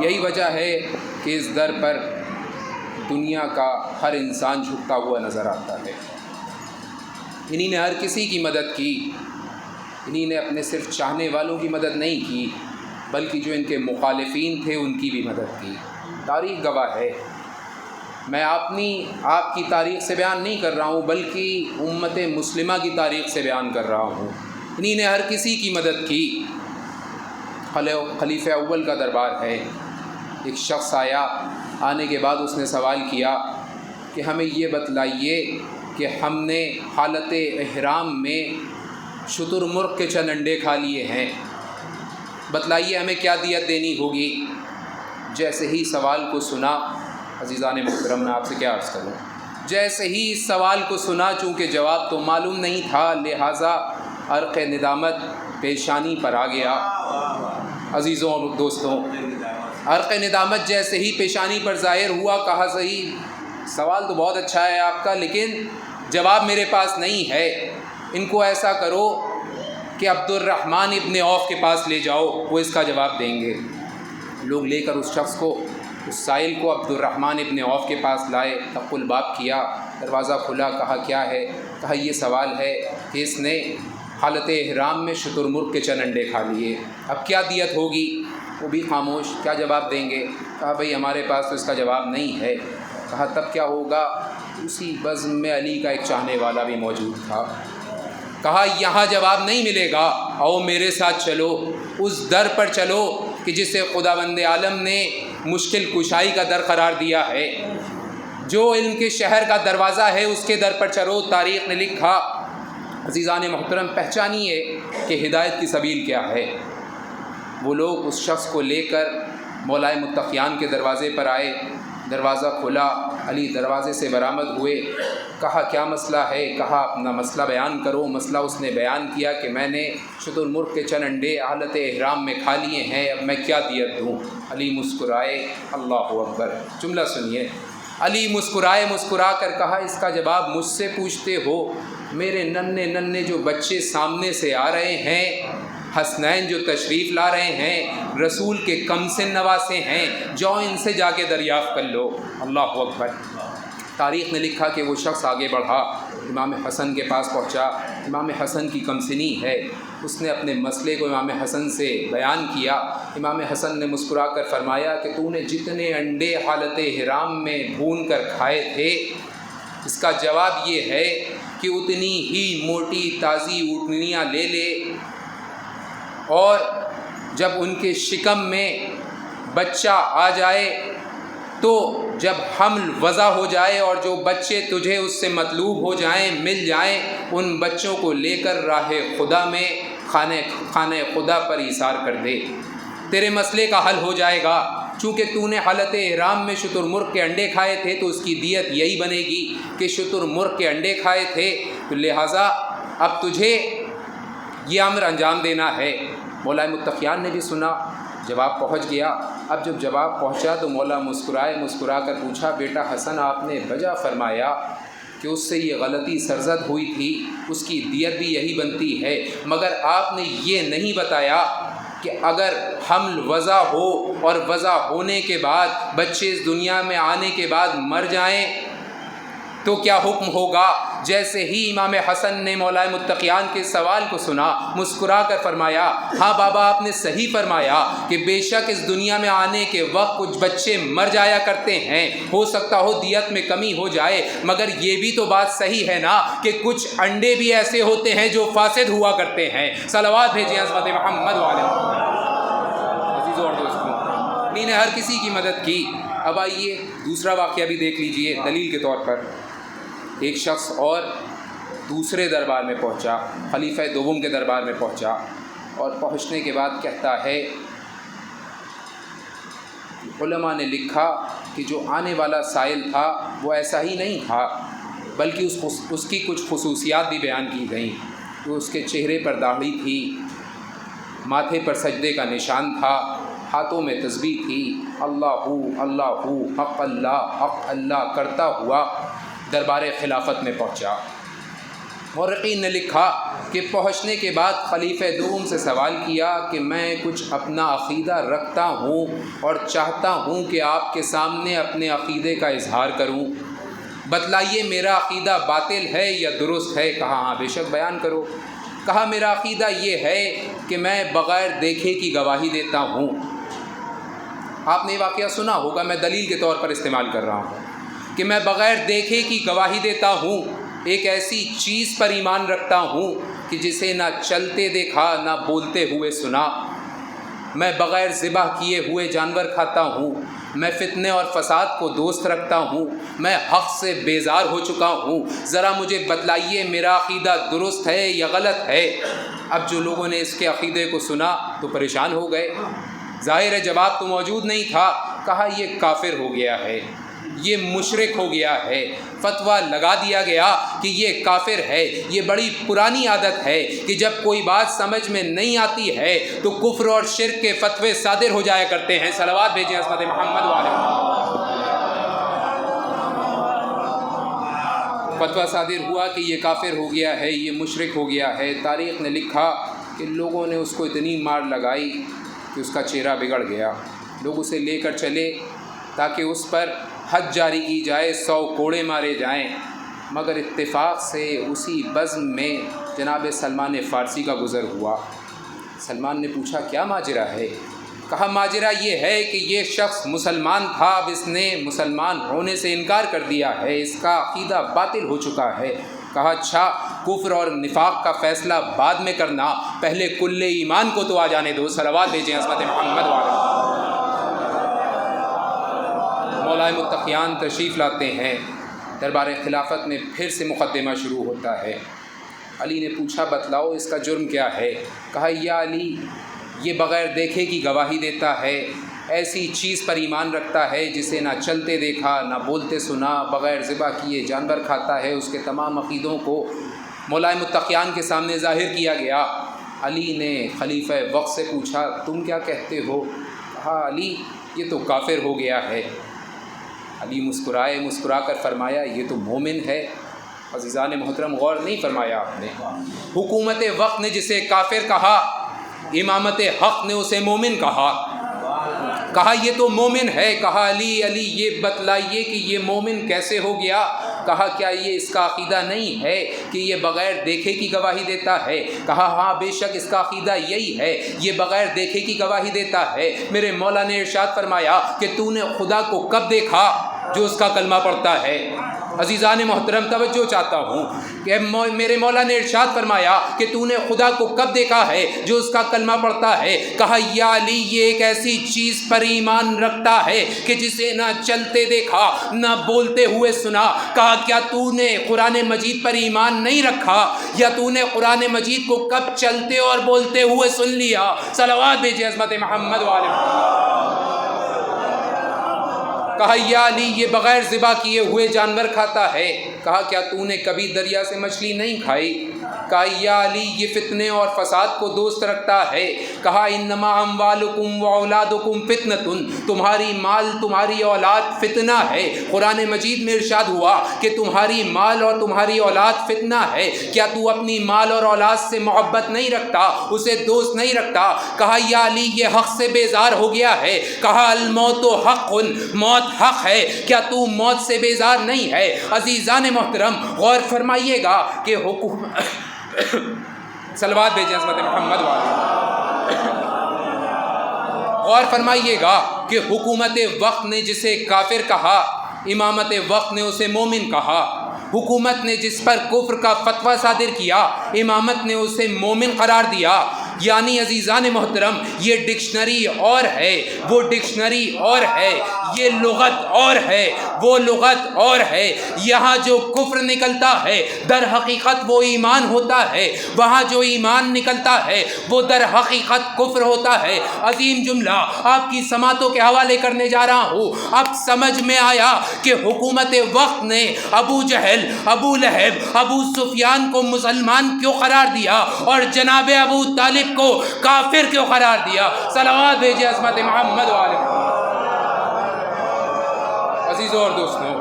یہی وجہ ہے کہ اس در پر دنیا کا ہر انسان جھکتا ہوا نظر آتا ہے۔ انہی نے ہر کسی کی مدد کی، انہی نے اپنے صرف چاہنے والوں کی مدد نہیں کی بلکہ جو ان کے مخالفین تھے ان کی بھی مدد کی۔ تاریخ گواہ ہے، میں آپ کی تاریخ سے بیان نہیں کر رہا ہوں بلکہ امت مسلمہ کی تاریخ سے بیان کر رہا ہوں۔ انہی نے ہر کسی کی مدد کی۔ خلیفہ اول کا دربار ہے، ایک شخص آیا، آنے کے بعد اس نے سوال کیا کہ ہمیں یہ بتلائیے کہ ہم نے حالت احرام میں شتر مرغ کے چند انڈے کھا لیے ہیں، بتلائیے ہمیں کیا دیت دینی ہوگی۔ جیسے ہی سوال کو سنا، عزیزان محترم میں آپ سے کیا عرض کروں، جیسے ہی اس سوال کو سنا چونکہ جواب تو معلوم نہیں تھا لہٰذا عرق ندامت پیشانی پر آ گیا۔ عزیزوں اور دوستوں عرق ندامت جیسے ہی پیشانی پر ظاہر ہوا، کہا صحیح سوال تو بہت اچھا ہے آپ کا لیکن جواب میرے پاس نہیں ہے، ان کو ایسا کرو کہ عبد الرحمن ابن عوف کے پاس لے جاؤ، وہ اس کا جواب دیں گے۔ لوگ لے کر اس شخص کو، اس سائل کو عبد الرحمن ابن عوف کے پاس لائے، طق الباب کیا، دروازہ کھلا، کہا کیا ہے؟ کہا یہ سوال ہے کہ اس نے حالت احرام میں شتر مرغ کے چند انڈے کھا لیے، اب کیا دیت ہوگی؟ وہ بھی خاموش، کیا جواب دیں گے؟ کہا بھئی ہمارے پاس تو اس کا جواب نہیں ہے۔ کہا تب کیا ہوگا؟ اسی بزم میں علی کا ایک چاہنے والا بھی موجود تھا۔ کہا یہاں جواب نہیں ملے گا، آؤ میرے ساتھ چلو، اس در پر چلو کہ جسے خداوند عالم نے مشکل کشائی کا در قرار دیا ہے، جو علم کے شہر کا دروازہ ہے اس کے در پر چلو۔ تاریخ نے لکھا، عزیزان محترم پہچانیے کہ ہدایت کی سبیل کیا ہے۔ وہ لوگ اس شخص کو لے کر مولائے متقیان کے دروازے پر آئے، دروازہ کھلا، علی دروازے سے برآمد ہوئے، کہا کیا مسئلہ ہے؟ کہا اپنا مسئلہ بیان کرو۔ مسئلہ اس نے بیان کیا کہ میں نے شتر مرغ کے چند انڈے حالت احرام میں کھا لیے ہیں، اب میں کیا دیت دوں؟ علی مسکرائے، اللہ اکبر، جملہ سنیے، علی مسکرا کر کہا اس کا جواب مجھ سے پوچھتے ہو؟ میرے ننھے جو بچے سامنے سے آ رہے ہیں حسنین جو تشریف لا رہے ہیں رسول کے کم سن نواسے ہیں، جاؤ ان سے جا کے دریافت کر لو۔ اللہ اکبر۔ تاریخ نے لکھا کہ وہ شخص آگے بڑھا، امام حسن کے پاس پہنچا۔ امام حسن کی کمسنی ہے، اس نے اپنے مسئلے کو امام حسن سے بیان کیا۔ امام حسن نے مسکرا کر فرمایا کہ تو نے جتنے انڈے حالت حرام میں بھون کر کھائے تھے، اس کا جواب یہ ہے کہ اتنی ہی موٹی تازی اونٹنیاں لے لے، اور جب ان کے شکم میں بچہ آ جائے تو جب حمل وضع ہو جائے اور جو بچے تجھے اس سے مطلوب ہو جائیں، مل جائیں، ان بچوں کو لے کر راہ خدا میں خانہ خدا پر ایثار کر دے، تیرے مسئلے کا حل ہو جائے گا۔ چونکہ تو نے حالت احرام میں شتر مرغ کے انڈے کھائے تھے تو اس کی دیت یہی بنے گی کہ شتر مرغ کے انڈے کھائے تھے، تو لہٰذا اب تجھے یہ امر انجام دینا ہے۔ مولا متقیان نے بھی سنا، جواب پہنچ گیا۔ اب جب جواب پہنچا تو مولا مسکرا کر پوچھا، بیٹا حسن، آپ نے بجا فرمایا کہ اس سے یہ غلطی سرزد ہوئی تھی، اس کی دیت بھی یہی بنتی ہے، مگر آپ نے یہ نہیں بتایا کہ اگر حمل وضع ہو اور وضع ہونے کے بعد بچے اس دنیا میں آنے کے بعد مر جائیں تو کیا حکم ہوگا۔ جیسے ہی امام حسن نے مولا متقیان کے سوال کو سنا، مسکرا کر فرمایا، ہاں بابا، آپ نے صحیح فرمایا کہ بے شک اس دنیا میں آنے کے وقت کچھ بچے مر جایا کرتے ہیں، ہو سکتا ہو دیت میں کمی ہو جائے، مگر یہ بھی تو بات صحیح ہے نا کہ کچھ انڈے بھی ایسے ہوتے ہیں جو فاسد ہوا کرتے ہیں۔ صلوات بھیجیں عظمت محمد والے عزیزوں اور دوستوں، انہی نے ہر کسی کی مدد کی۔ اب آئیے دوسرا واقعہ بھی دیکھ لیجئے دلیل کے طور پر۔ ایک شخص اور دوسرے دربار میں پہنچا، خلیفہ دوم کے دربار میں پہنچا، اور پہنچنے کے بعد کہتا ہے، علماء نے لکھا کہ جو آنے والا سائل تھا وہ ایسا ہی نہیں تھا، بلکہ اس کی کچھ خصوصیات بھی بیان کی گئیں۔ تو اس کے چہرے پر داڑھی تھی، ماتھے پر سجدے کا نشان تھا، ہاتھوں میں تسبیح تھی، اللہ اللہ حق اللہ کرتا ہوا دربار خلافت میں پہنچا۔ مورخین نے لکھا کہ پہنچنے کے بعد خلیفہ دوم سے سوال کیا کہ میں کچھ اپنا عقیدہ رکھتا ہوں اور چاہتا ہوں کہ آپ کے سامنے اپنے عقیدے کا اظہار کروں، بتلائیے میرا عقیدہ باطل ہے یا درست ہے؟ کہا ہاں بے شک بیان کرو۔ کہا میرا عقیدہ یہ ہے کہ میں بغیر دیکھے کی گواہی دیتا ہوں۔ آپ نے یہ واقعہ سنا ہوگا، میں دلیل کے طور پر استعمال کر رہا ہوں کہ میں بغیر دیکھے کی گواہی دیتا ہوں، ایک ایسی چیز پر ایمان رکھتا ہوں کہ جسے نہ چلتے دیکھا نہ بولتے ہوئے سنا، میں بغیر ذبح کیے ہوئے جانور کھاتا ہوں، میں فتنے اور فساد کو دوست رکھتا ہوں، میں حق سے بیزار ہو چکا ہوں، ذرا مجھے بتلائیے میرا عقیدہ درست ہے یا غلط ہے؟ اب جو لوگوں نے اس کے عقیدے کو سنا تو پریشان ہو گئے، ظاہر ہے جواب تو موجود نہیں تھا۔ کہا یہ کافر ہو گیا ہے، یہ مشرک ہو گیا ہے، فتویٰ لگا دیا گیا کہ یہ کافر ہے۔ یہ بڑی پرانی عادت ہے کہ جب کوئی بات سمجھ میں نہیں آتی ہے تو کفر اور شرک کے فتوے صادر ہو جایا کرتے ہیں۔ صلوات بھیجیں عظمت محمد والے۔ فتویٰ صادر ہوا کہ یہ کافر ہو گیا ہے، یہ مشرک ہو گیا ہے۔ تاریخ نے لکھا کہ لوگوں نے اس کو اتنی مار لگائی کہ اس کا چہرہ بگڑ گیا، لوگ اسے لے کر چلے تاکہ اس پر حد جاری کی جائے، 100 کوڑے مارے جائیں، مگر اتفاق سے اسی بزم میں جناب سلمان فارسی کا گزر ہوا۔ سلمان نے پوچھا کیا ماجرا ہے؟ کہا ماجرا یہ ہے کہ یہ شخص مسلمان تھا، اب اس نے مسلمان ہونے سے انکار کر دیا ہے، اس کا عقیدہ باطل ہو چکا ہے۔ کہا اچھا، کفر اور نفاق کا فیصلہ بعد میں کرنا، پہلے کل ایمان کو تو آ جانے دو۔ صلوات بھیجیں عظمت محمد والے۔ مولا متقیان تشریف لاتے ہیں، دربار خلافت میں پھر سے مقدمہ شروع ہوتا ہے۔ علی نے پوچھا بتلاؤ اس کا جرم کیا ہے؟ کہا یا علی، یہ بغیر دیکھے کی گواہی دیتا ہے، ایسی چیز پر ایمان رکھتا ہے جسے نہ چلتے دیکھا نہ بولتے سنا، بغیر ذبح کیے جانور کھاتا ہے۔ اس کے تمام عقیدوں کو مولا متقیان کے سامنے ظاہر کیا گیا۔ علی نے خلیفہ وقت سے پوچھا تم کیا کہتے ہو؟ کہا علی یہ تو کافر ہو گیا ہے۔ علی مسکرا کر فرمایا یہ تو مومن ہے۔ عزیزان محترم غور نہیں فرمایا آپ نے، حکومت وقت نے جسے کافر کہا امامت حق نے اسے مومن کہا یہ تو مومن ہے. کہا علی یہ بتلائیے کہ یہ مومن کیسے ہو گیا؟ کہا کیا یہ اس کا عقیدہ نہیں ہے کہ یہ بغیر دیکھے کی گواہی دیتا ہے؟ کہا ہاں بے شک اس کا عقیدہ یہی ہے، یہ بغیر دیکھے کی گواہی دیتا ہے. میرے مولا نے ارشاد فرمایا کہ تو نے خدا کو کب دیکھا جو اس کا کلمہ پڑھتا ہے؟ عزیزان محترم توجہ چاہتا ہوں کہ میرے مولا نے ارشاد فرمایا کہ تو نے خدا کو کب دیکھا ہے جو اس کا کلمہ پڑھتا ہے؟ کہا یا علی یہ ایک ایسی چیز پر ایمان رکھتا ہے کہ جسے نہ چلتے دیکھا نہ بولتے ہوئے سنا. کہا کیا تو نے قرآن مجید پر ایمان نہیں رکھا، یا تو نے قرآن مجید کو کب چلتے اور بولتے ہوئے سن لیا؟ صلوات بھیجیے عظمت محمد والے محمد. کہا یا علی یہ بغیر ذبح کیے ہوئے جانور کھاتا ہے. کہا کیا تو نے کبھی دریا سے مچھلی نہیں کھائی؟ کہا یا علی یہ فتنے اور فساد کو دوست رکھتا ہے. کہا انما اموالکم واولادکم فتنۃ، تمہاری مال تمہاری اولاد فتنہ ہے. قرآن مجید میں ارشاد ہوا کہ تمہاری مال اور تمہاری اولاد فتنہ ہے. کیا تو اپنی مال اور اولاد سے محبت نہیں رکھتا، اسے دوست نہیں رکھتا؟ کہا یا علی یہ حق سے بیزار ہو گیا ہے. کہا الموت حق، موت حق ہے، کیا تو موت سے بیزار نہیں ہے؟ عزیزان محترم غور فرمائیے گا کہ صلوات بھیجیں عظمت محمد والے. غور فرمائیے گا کہ حکومت وقت نے جسے کافر کہا، امامت وقت نے اسے مومن کہا. حکومت نے جس پر کفر کا فتویٰ صادر کیا، امامت نے اسے مومن قرار دیا. یعنی عزیزان محترم یہ ڈکشنری اور ہے، وہ ڈکشنری اور ہے، یہ لغت اور ہے، وہ لغت اور ہے. یہاں جو کفر نکلتا ہے در حقیقت وہ ایمان ہوتا ہے، وہاں جو ایمان نکلتا ہے وہ در حقیقت کفر ہوتا ہے. عظیم جملہ آپ کی سماعتوں کے حوالے کرنے جا رہا ہوں. اب سمجھ میں آیا کہ حکومت وقت نے ابو جہل، ابو لہب، ابو سفیان کو مسلمان کیوں قرار دیا اور جناب ابو طالب کو کافر کیوں قرار دیا؟ صلوات بھیجیے عظمت محمد والے. عزیزوں اور دوستوں،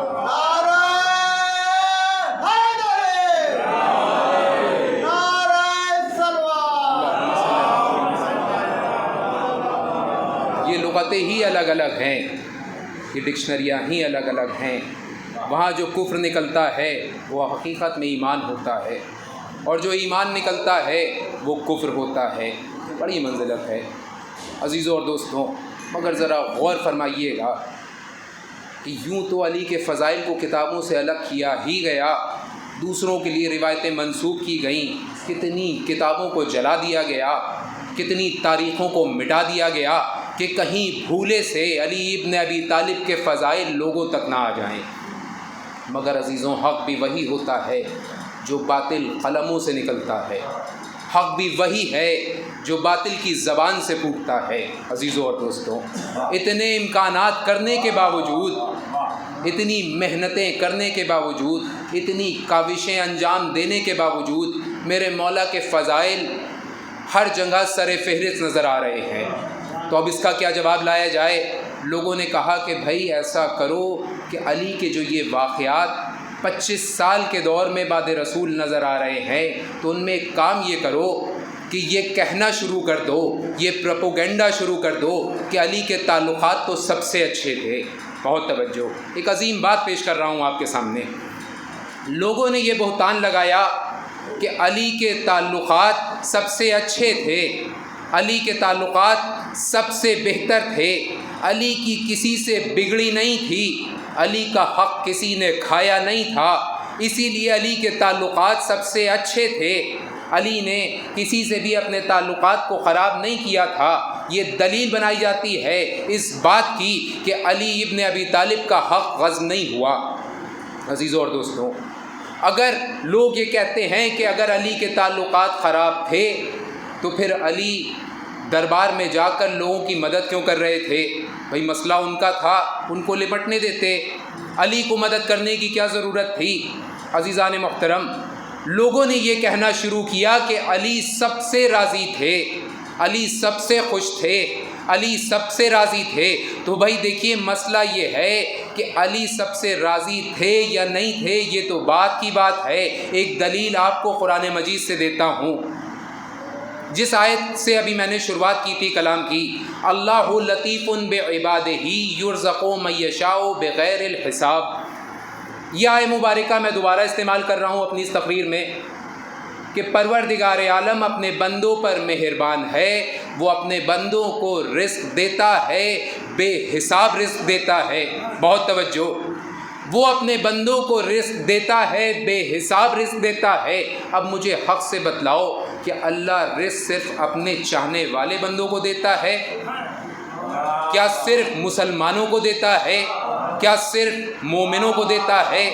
یہ لغتیں ہی الگ الگ ہیں، یہ ڈکشنریاں ہی الگ الگ ہیں. وہاں جو کفر نکلتا ہے وہ حقیقت میں ایمان ہوتا ہے، اور جو ایمان نکلتا ہے وہ کفر ہوتا ہے. بڑی منزلت ہے عزیزوں اور دوستوں. مگر ذرا غور فرمائیے گا کہ یوں تو علی کے فضائل کو کتابوں سے الگ کیا ہی گیا، دوسروں کے لیے روایتیں منسوب کی گئیں، کتنی کتابوں کو جلا دیا گیا، کتنی تاریخوں کو مٹا دیا گیا کہ کہیں بھولے سے علی ابن ابی طالب کے فضائل لوگوں تک نہ آ جائیں. مگر عزیزوں حق بھی وہی ہوتا ہے جو باطل قلموں سے نکلتا ہے، حق بھی وہی ہے جو باطل کی زبان سے پھوٹتا ہے. عزیزوں اور دوستوں، اتنے امکانات کرنے کے باوجود، اتنی محنتیں کرنے کے باوجود، اتنی کاوشیں انجام دینے کے باوجود میرے مولا کے فضائل ہر جگہ سر فہرست نظر آ رہے ہیں. تو اب اس کا کیا جواب لایا جائے؟ لوگوں نے کہا کہ بھائی ایسا کرو کہ علی کے جو یہ واقعات 25 سال کے دور میں بعد رسول نظر آ رہے ہیں، تو ان میں ایک کام یہ کرو کہ یہ کہنا شروع کر دو، یہ پروپوگنڈا شروع کر دو کہ علی کے تعلقات تو سب سے اچھے تھے. بہت توجہ، ایک عظیم بات پیش کر رہا ہوں آپ کے سامنے. لوگوں نے یہ بہتان لگایا کہ علی کے تعلقات سب سے اچھے تھے، علی کے تعلقات سب سے بہتر تھے، علی کی کسی سے بگڑی نہیں تھی، علی کا حق کسی نے کھایا نہیں تھا، اسی لیے علی کے تعلقات سب سے اچھے تھے، علی نے کسی سے بھی اپنے تعلقات کو خراب نہیں کیا تھا. یہ دلیل بنائی جاتی ہے اس بات کی کہ علی ابن ابی طالب کا حق غصب نہیں ہوا. عزیزوں اور دوستوں، اگر لوگ یہ کہتے ہیں کہ اگر علی کے تعلقات خراب تھے تو پھر علی دربار میں جا کر لوگوں کی مدد کیوں کر رہے تھے؟ بھئی مسئلہ ان کا تھا، ان کو لپٹنے دیتے، علی کو مدد کرنے کی کیا ضرورت تھی؟ عزیزان محترم، لوگوں نے یہ کہنا شروع کیا کہ علی سب سے راضی تھے، علی سب سے خوش تھے، علی سب سے راضی تھے. تو بھائی دیکھیے مسئلہ یہ ہے کہ علی سب سے راضی تھے یا نہیں تھے، یہ تو بات کی بات ہے. ایک دلیل آپ کو قرآن مجید سے دیتا ہوں. جس آیت سے ابھی میں نے شروعات کی تھی کلام کی، اللہ لطیف بعبادہ یرزق من یشاء بغیر الحساب، یہ آیت مبارکہ میں دوبارہ استعمال کر رہا ہوں اپنی اس تقریر میں کہ پروردگار عالم اپنے بندوں پر مہربان ہے، وہ اپنے بندوں کو رزق دیتا ہے، بے حساب رزق دیتا ہے۔ بہت توجہ، وہ اپنے بندوں کو رزق دیتا ہے، بے حساب رزق دیتا ہے۔ اب مجھے حق سے بتلاؤ کہ اللہ رزق صرف اپنے چاہنے والے بندوں کو دیتا ہے؟ کیا صرف مسلمانوں کو دیتا ہے؟ کیا صرف مومنوں کو دیتا ہے؟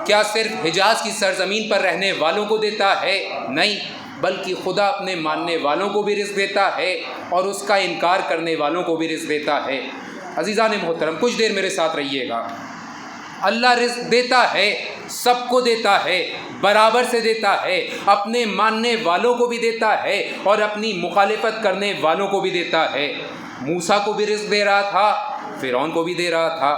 کیا صرف حجاز کی سرزمین پر رہنے والوں کو دیتا ہے؟ نہیں، بلکہ خدا اپنے ماننے والوں کو بھی رزق دیتا ہے اور اس کا انکار کرنے والوں کو بھی رزق دیتا ہے۔ عزیزان محترم، کچھ دیر میرے ساتھ رہیے گا۔ اللہ رزق دیتا ہے، سب کو دیتا ہے، برابر سے دیتا ہے، اپنے ماننے والوں کو بھی دیتا ہے اور اپنی مخالفت کرنے والوں کو بھی دیتا ہے۔ موسیٰ کو بھی رزق دے رہا تھا، فرعون کو بھی دے رہا تھا،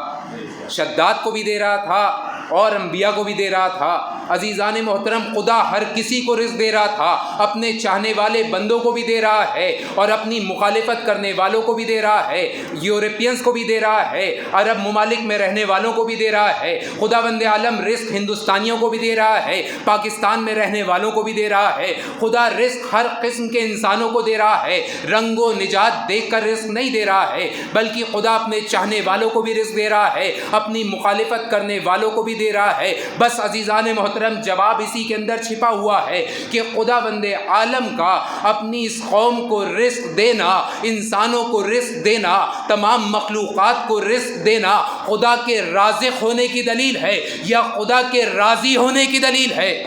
شداد کو بھی دے رہا تھا اور انبیاء کو بھی دے رہا تھا۔ عزیزان محترم، خدا ہر کسی کو رزق دے رہا تھا، اپنے چاہنے والے بندوں کو بھی دے رہا ہے اور اپنی مخالفت کرنے والوں کو بھی دے رہا ہے، یورپینز کو بھی دے رہا ہے، عرب ممالک میں رہنے والوں کو بھی دے رہا ہے۔ خدا بند عالم رزق ہندوستانیوں کو بھی دے رہا ہے، پاکستان میں رہنے والوں کو بھی دے رہا ہے۔ خدا رزق ہر قسم کے انسانوں کو دے رہا ہے، رنگ و نجات دیکھ کر رزق نہیں دے رہا ہے، بلکہ خدا اپنے چاہنے والوں کو بھی رزق دے رہا ہے، اپنی مخالفت کرنے والوں کو بھی دے رہا ہے۔ بس عزیزان محترم، جواب اسی کے اندر چھپا ہوا ہے کہ خدا بند عالم کا اپنی اس قوم کو رزق دینا، انسانوں کو رزق دینا، تمام مخلوقات کو رزق دینا خدا کے رازق ہونے کی دلیل ہے یا خدا کے راضی ہونے کی دلیل ہے؟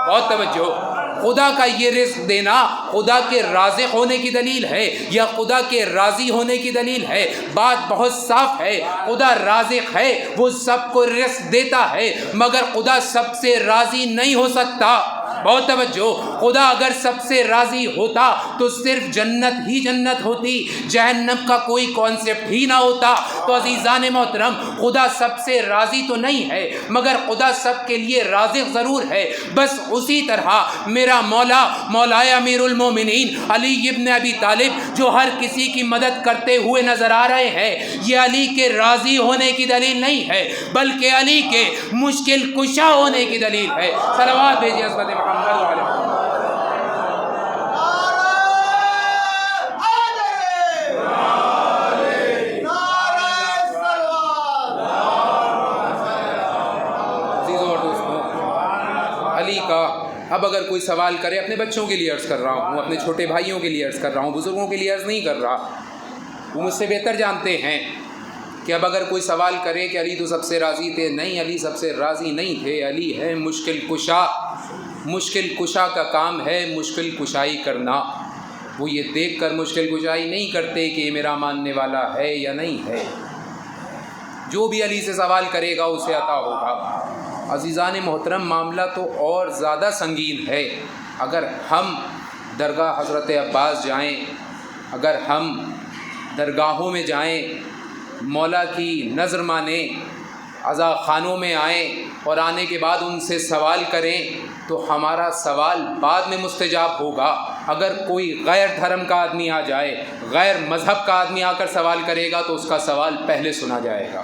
بہت توجہ، خدا کا یہ رزق دینا خدا کے رازق ہونے کی دلیل ہے یا خدا کے راضی ہونے کی دلیل ہے؟ بات بہت صاف ہے، خدا رازق ہے، وہ سب کو رزق دیتا ہے، مگر خدا سب سے راضی نہیں ہو سکتا۔ بہت توجہ، خدا اگر سب سے راضی ہوتا تو صرف جنت ہی جنت ہوتی، جہنم کا کوئی کانسیپٹ ہی نہ ہوتا۔ تو عزیزان محترم، خدا سب سے راضی تو نہیں ہے، مگر خدا سب کے لیے رازق ضرور ہے۔ بس اسی طرح میرا مولا امیر المومنین علی ابن ابی طالب جو ہر کسی کی مدد کرتے ہوئے نظر آ رہے ہیں، یہ علی کے راضی ہونے کی دلیل نہیں ہے، بلکہ علی کے مشکل کشا ہونے کی دلیل ہے۔ صلوات بھیجیے حضرت محمد علیہ۔ علی کا اب اگر کوئی سوال کرے، اپنے بچوں کے لیے عرض کر رہا ہوں، اپنے چھوٹے بھائیوں کے لیے عرض کر رہا ہوں، بزرگوں کے لیے عرض نہیں کر رہا، وہ مجھ سے بہتر جانتے ہیں کہ اب اگر کوئی سوال کرے کہ علی تو سب سے راضی تھے، نہیں، علی سب سے راضی نہیں تھے، علی ہے مشکل کشا۔ مشکل کشا کا کام ہے مشکل کشائی کرنا۔ وہ یہ دیکھ کر مشکل کشائی نہیں کرتے کہ یہ میرا ماننے والا ہے یا نہیں ہے۔ جو بھی علی سے سوال کرے گا اسے عطا ہوگا۔ عزیزان محترم، معاملہ تو اور زیادہ سنگین ہے۔ اگر ہم درگاہ حضرت عباس جائیں، اگر ہم درگاہوں میں جائیں، مولا کی نظر مانیں، عزا خانوں میں آئیں اور آنے کے بعد ان سے سوال کریں تو ہمارا سوال بعد میں مستجاب ہوگا۔ اگر کوئی غیر دھرم کا آدمی آ جائے، غیر مذہب کا آدمی آ کر سوال کرے گا تو اس کا سوال پہلے سنا جائے گا۔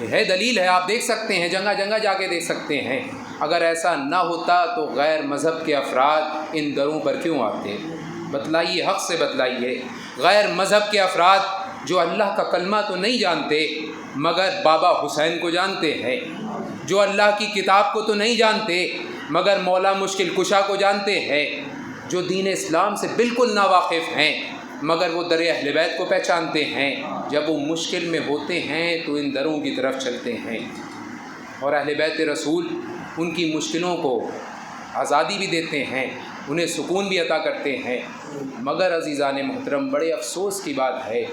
یہ ہے دلیل ہے، آپ دیکھ سکتے ہیں، جگہ جگہ جا کے دیکھ سکتے ہیں۔ اگر ایسا نہ ہوتا تو غیر مذہب کے افراد ان دروں پر کیوں آتے؟ بتلائیے، حق سے بتلائیے۔ غیر مذہب کے افراد جو اللہ کا کلمہ تو نہیں جانتے مگر بابا حسین کو جانتے ہیں، جو اللہ کی کتاب کو تو نہیں جانتے مگر مولا مشکل کشا کو جانتے ہیں، جو دین اسلام سے بالکل ناواقف ہیں مگر وہ در اہل بیت کو پہچانتے ہیں، جب وہ مشکل میں ہوتے ہیں تو ان دروں کی طرف چلتے ہیں۔ اور اہل بیت رسول ان کی مشکلوں کو آزادی بھی دیتے ہیں، انہیں سکون بھی عطا کرتے ہیں۔ مگر عزیزان محترم، بڑے افسوس کی بات ہے،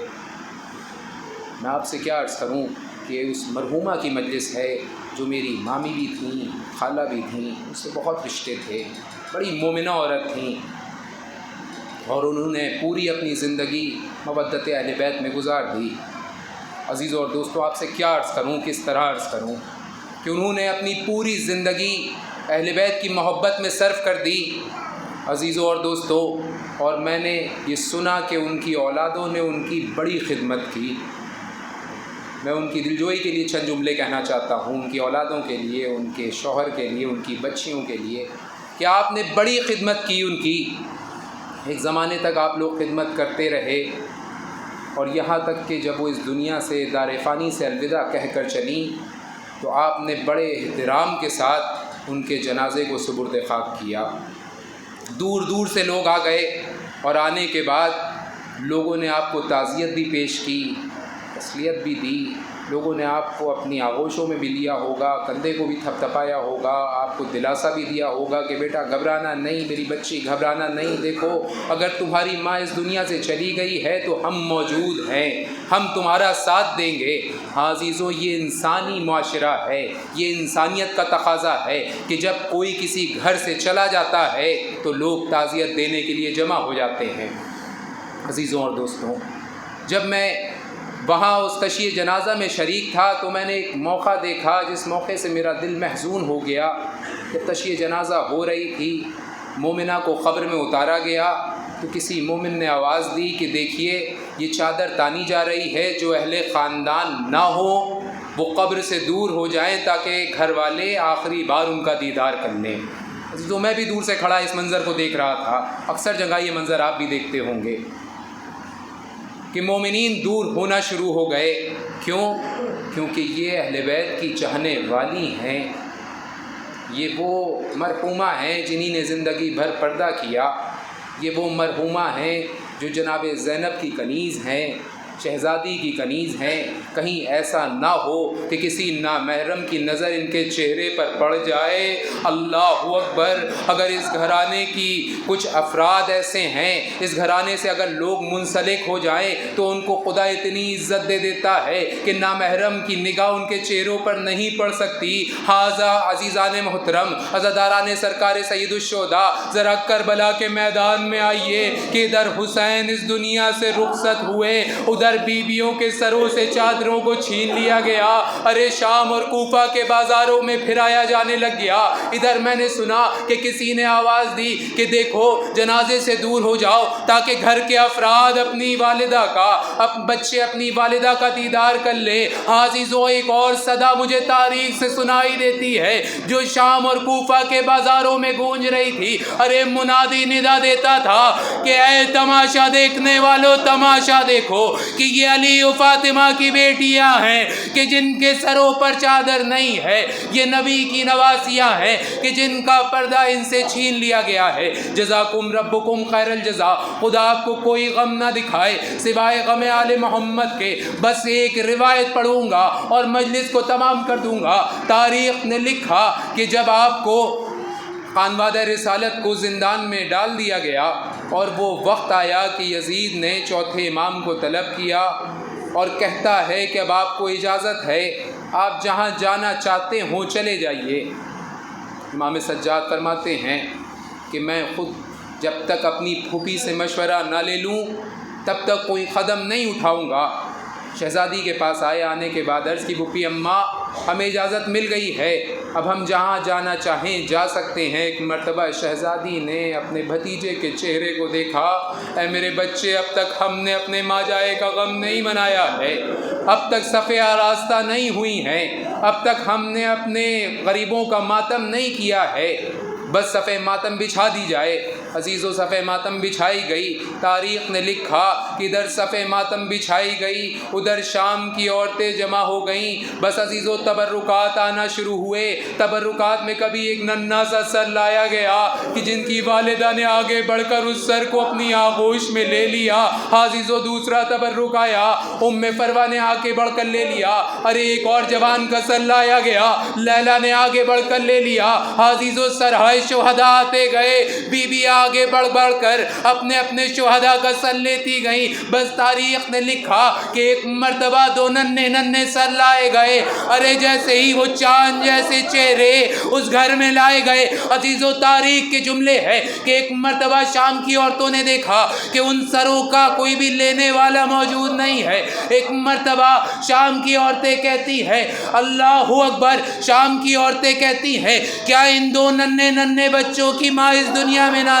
میں آپ سے کیا عرض کروں کہ اس مرحومہ کی مجلس ہے جو میری مامی بھی تھیں، خالہ بھی تھیں، ان سے بہت رشتے تھے، بڑی مومنہ عورت تھیں، اور انہوں نے پوری اپنی زندگی مودت اہل بیت میں گزار دی۔ عزیزوں اور دوستوں، آپ سے کیا عرض کروں، کس طرح عرض کروں کہ انہوں نے اپنی پوری زندگی اہل بیت کی محبت میں صرف کر دی۔ عزیزوں اور دوستوں، اور میں نے یہ سنا کہ ان کی اولادوں نے ان کی بڑی خدمت کی۔ میں ان کی دلجوئی کے لیے چند جملے کہنا چاہتا ہوں، ان کی اولادوں کے لیے، ان کے شوہر کے لیے، ان کی بچیوں کے لیے، کہ آپ نے بڑی خدمت کی ان کی۔ ایک زمانے تک آپ لوگ خدمت کرتے رہے، اور یہاں تک کہ جب وہ اس دنیا سے، دار فانی سے الوداع کہہ کر چلیں، تو آپ نے بڑے احترام کے ساتھ ان کے جنازے کو سپرد خاک کیا۔ دور دور سے لوگ آ گئے، اور آنے کے بعد لوگوں نے آپ کو تعزیت بھی پیش کی، تسلیت بھی دی، لوگوں نے آپ کو اپنی آغوشوں میں بھی لیا ہوگا، کندھے کو بھی تھپ تھپایا ہوگا، آپ کو دلاسا بھی دیا ہوگا کہ بیٹا گھبرانا نہیں، میری بچی گھبرانا نہیں، دیکھو اگر تمہاری ماں اس دنیا سے چلی گئی ہے تو ہم موجود ہیں، ہم تمہارا ساتھ دیں گے۔ ہاں عزیزوں، یہ انسانی معاشرہ ہے، یہ انسانیت کا تقاضا ہے کہ جب کوئی کسی گھر سے چلا جاتا ہے تو لوگ تعزیت دینے کے لیے جمع ہو جاتے ہیں۔ عزیزوں اور دوستوں، جب میں وہاں اس تشییع جنازہ میں شریک تھا تو میں نے ایک موقع دیکھا جس موقع سے میرا دل محزون ہو گیا۔ جب تشییع جنازہ ہو رہی تھی، مومنہ کو قبر میں اتارا گیا تو کسی مومن نے آواز دی کہ دیکھیے یہ چادر تانی جا رہی ہے، جو اہل خاندان نہ ہو وہ قبر سے دور ہو جائیں تاکہ گھر والے آخری بار ان کا دیدار کر لیں۔ تو میں بھی دور سے کھڑا اس منظر کو دیکھ رہا تھا، اکثر جگہ یہ منظر آپ بھی دیکھتے ہوں گے کہ مومنین دور ہونا شروع ہو گئے۔ کیونکہ یہ اہل بیت کی چاہنے والی ہیں، یہ وہ مرحومہ ہیں جنہی نے زندگی بھر پردہ کیا، یہ وہ مرحومہ ہیں جو جناب زینب کی کنیز ہیں، شہزادی کی کنیز ہیں۔ کہیں ایسا نہ ہو کہ کسی نامحرم کی نظر ان کے چہرے پر پڑ جائے۔ اللہ اکبر! اگر اس گھرانے کی کچھ افراد ایسے ہیں، اس گھرانے سے اگر لوگ منسلک ہو جائیں تو ان کو خدا اتنی عزت دے دیتا ہے کہ نامحرم کی نگاہ ان کے چہروں پر نہیں پڑ سکتی۔ حاذا عزیزان محترم، عزاداران سرکار سید الشہداء، ذرا کربلا کے میدان میں آئیے کہ ادھر حسین اس دنیا سے رخصت ہوئے، ادھر بیویوں کے سروں سے چادروں کو چھین لیا گیا، ارے شام اور کوفہ کے بازاروں میں پھرایا جانے لگ گیا۔ ادھر میں نے سنا کہ کسی نے آواز دی کہ دیکھو جنازے سے دور ہو جاؤ تاکہ گھر کے افراد اپنی والدہ کا، بچے اپنی والدہ کا دیدار کر لے۔ عزیزوں، ایک اور صدا مجھے تاریخ سے سنائی دیتی ہے جو شام اور کوفہ کے بازاروں میں گونج رہی تھی۔ ارے منادی ندا دیتا تھا کہ اے تماشا دیکھنے والوں، تماشا دیکھو کہ یہ علی و فاطمہ کی بیٹیاں ہیں کہ جن کے سروں پر چادر نہیں ہے، یہ نبی کی نواسیاں ہیں کہ جن کا پردہ ان سے چھین لیا گیا ہے۔ جزاکم ربکم خیر الجزا۔ خدا آپ کو کوئی غم نہ دکھائے سوائے غم آل محمد کے۔ بس ایک روایت پڑھوں گا اور مجلس کو تمام کر دوں گا۔ تاریخ نے لکھا کہ جب آپ کو خانوادہ رسالت کو زندان میں ڈال دیا گیا اور وہ وقت آیا کہ یزید نے چوتھے امام کو طلب کیا اور کہتا ہے کہ اب آپ کو اجازت ہے، آپ جہاں جانا چاہتے ہوں چلے جائیے۔ امام سجاد فرماتے ہیں کہ میں خود جب تک اپنی پھوپھی سے مشورہ نہ لے لوں تب تک کوئی قدم نہیں اٹھاؤں گا۔ شہزادی کے پاس آئے، آنے کے بعد عرض کی پھوپھی اماں ہمیں اجازت مل گئی ہے، اب ہم جہاں جانا چاہیں جا سکتے ہیں۔ ایک مرتبہ شہزادی نے اپنے بھتیجے کے چہرے کو دیکھا، اے میرے بچے، اب تک ہم نے اپنے ماں جائے کا غم نہیں منایا ہے، اب تک صفیں آراستہ نہیں ہوئی ہیں، اب تک ہم نے اپنے غریبوں کا ماتم نہیں کیا ہے، بس صفیں ماتم بچھا دی جائے۔ عزیزو، صفیں ماتم بچھائی گئی۔ تاریخ نے لکھا کہ ادھر صفیں ماتم بچھائی گئی، ادھر شام کی عورتیں جمع ہو گئیں۔ بس عزیزو، تبرکات آنا شروع ہوئے۔ تبرکات میں کبھی ایک ننھا سا سر لایا گیا کہ جن کی والدہ نے آگے بڑھ کر اس سر کو اپنی آغوش میں لے لیا۔ عزیزو، دوسرا تبرک آیا، ام فروہ نے آ کے بڑھ کر لے لیا۔ ارے ایک اور جوان کا سر لایا گیا، لیلا نے آگے بڑھ کر لے لیا۔ عزیزو، سرہائے شہداء آتے گئے، بی بی آگے بڑھ بڑھ کر اپنے اپنے شہداء کا سر لیتی گئیں۔ بس تاریخ نے لکھا کہ ایک مرتبہ دو ننھے ننھے سر لائے گئے، ارے جیسے ہی وہ چاند جیسے چہرے اس گھر میں لائے گئے۔ عزیزو، تاریخ کے جملے ہے کہ ایک مرتبہ شام کی عورتوں نے دیکھا کہ ان سروں کا کوئی بھی لینے والا موجود نہیں ہے۔ ایک مرتبہ شام کی عورتیں کہتی ہیں، اللہ اکبر، شام کی عورتیں کہتی ہیں کیا ان دو ننھے ننھے بچوں کی ماں اس دنیا میں نہ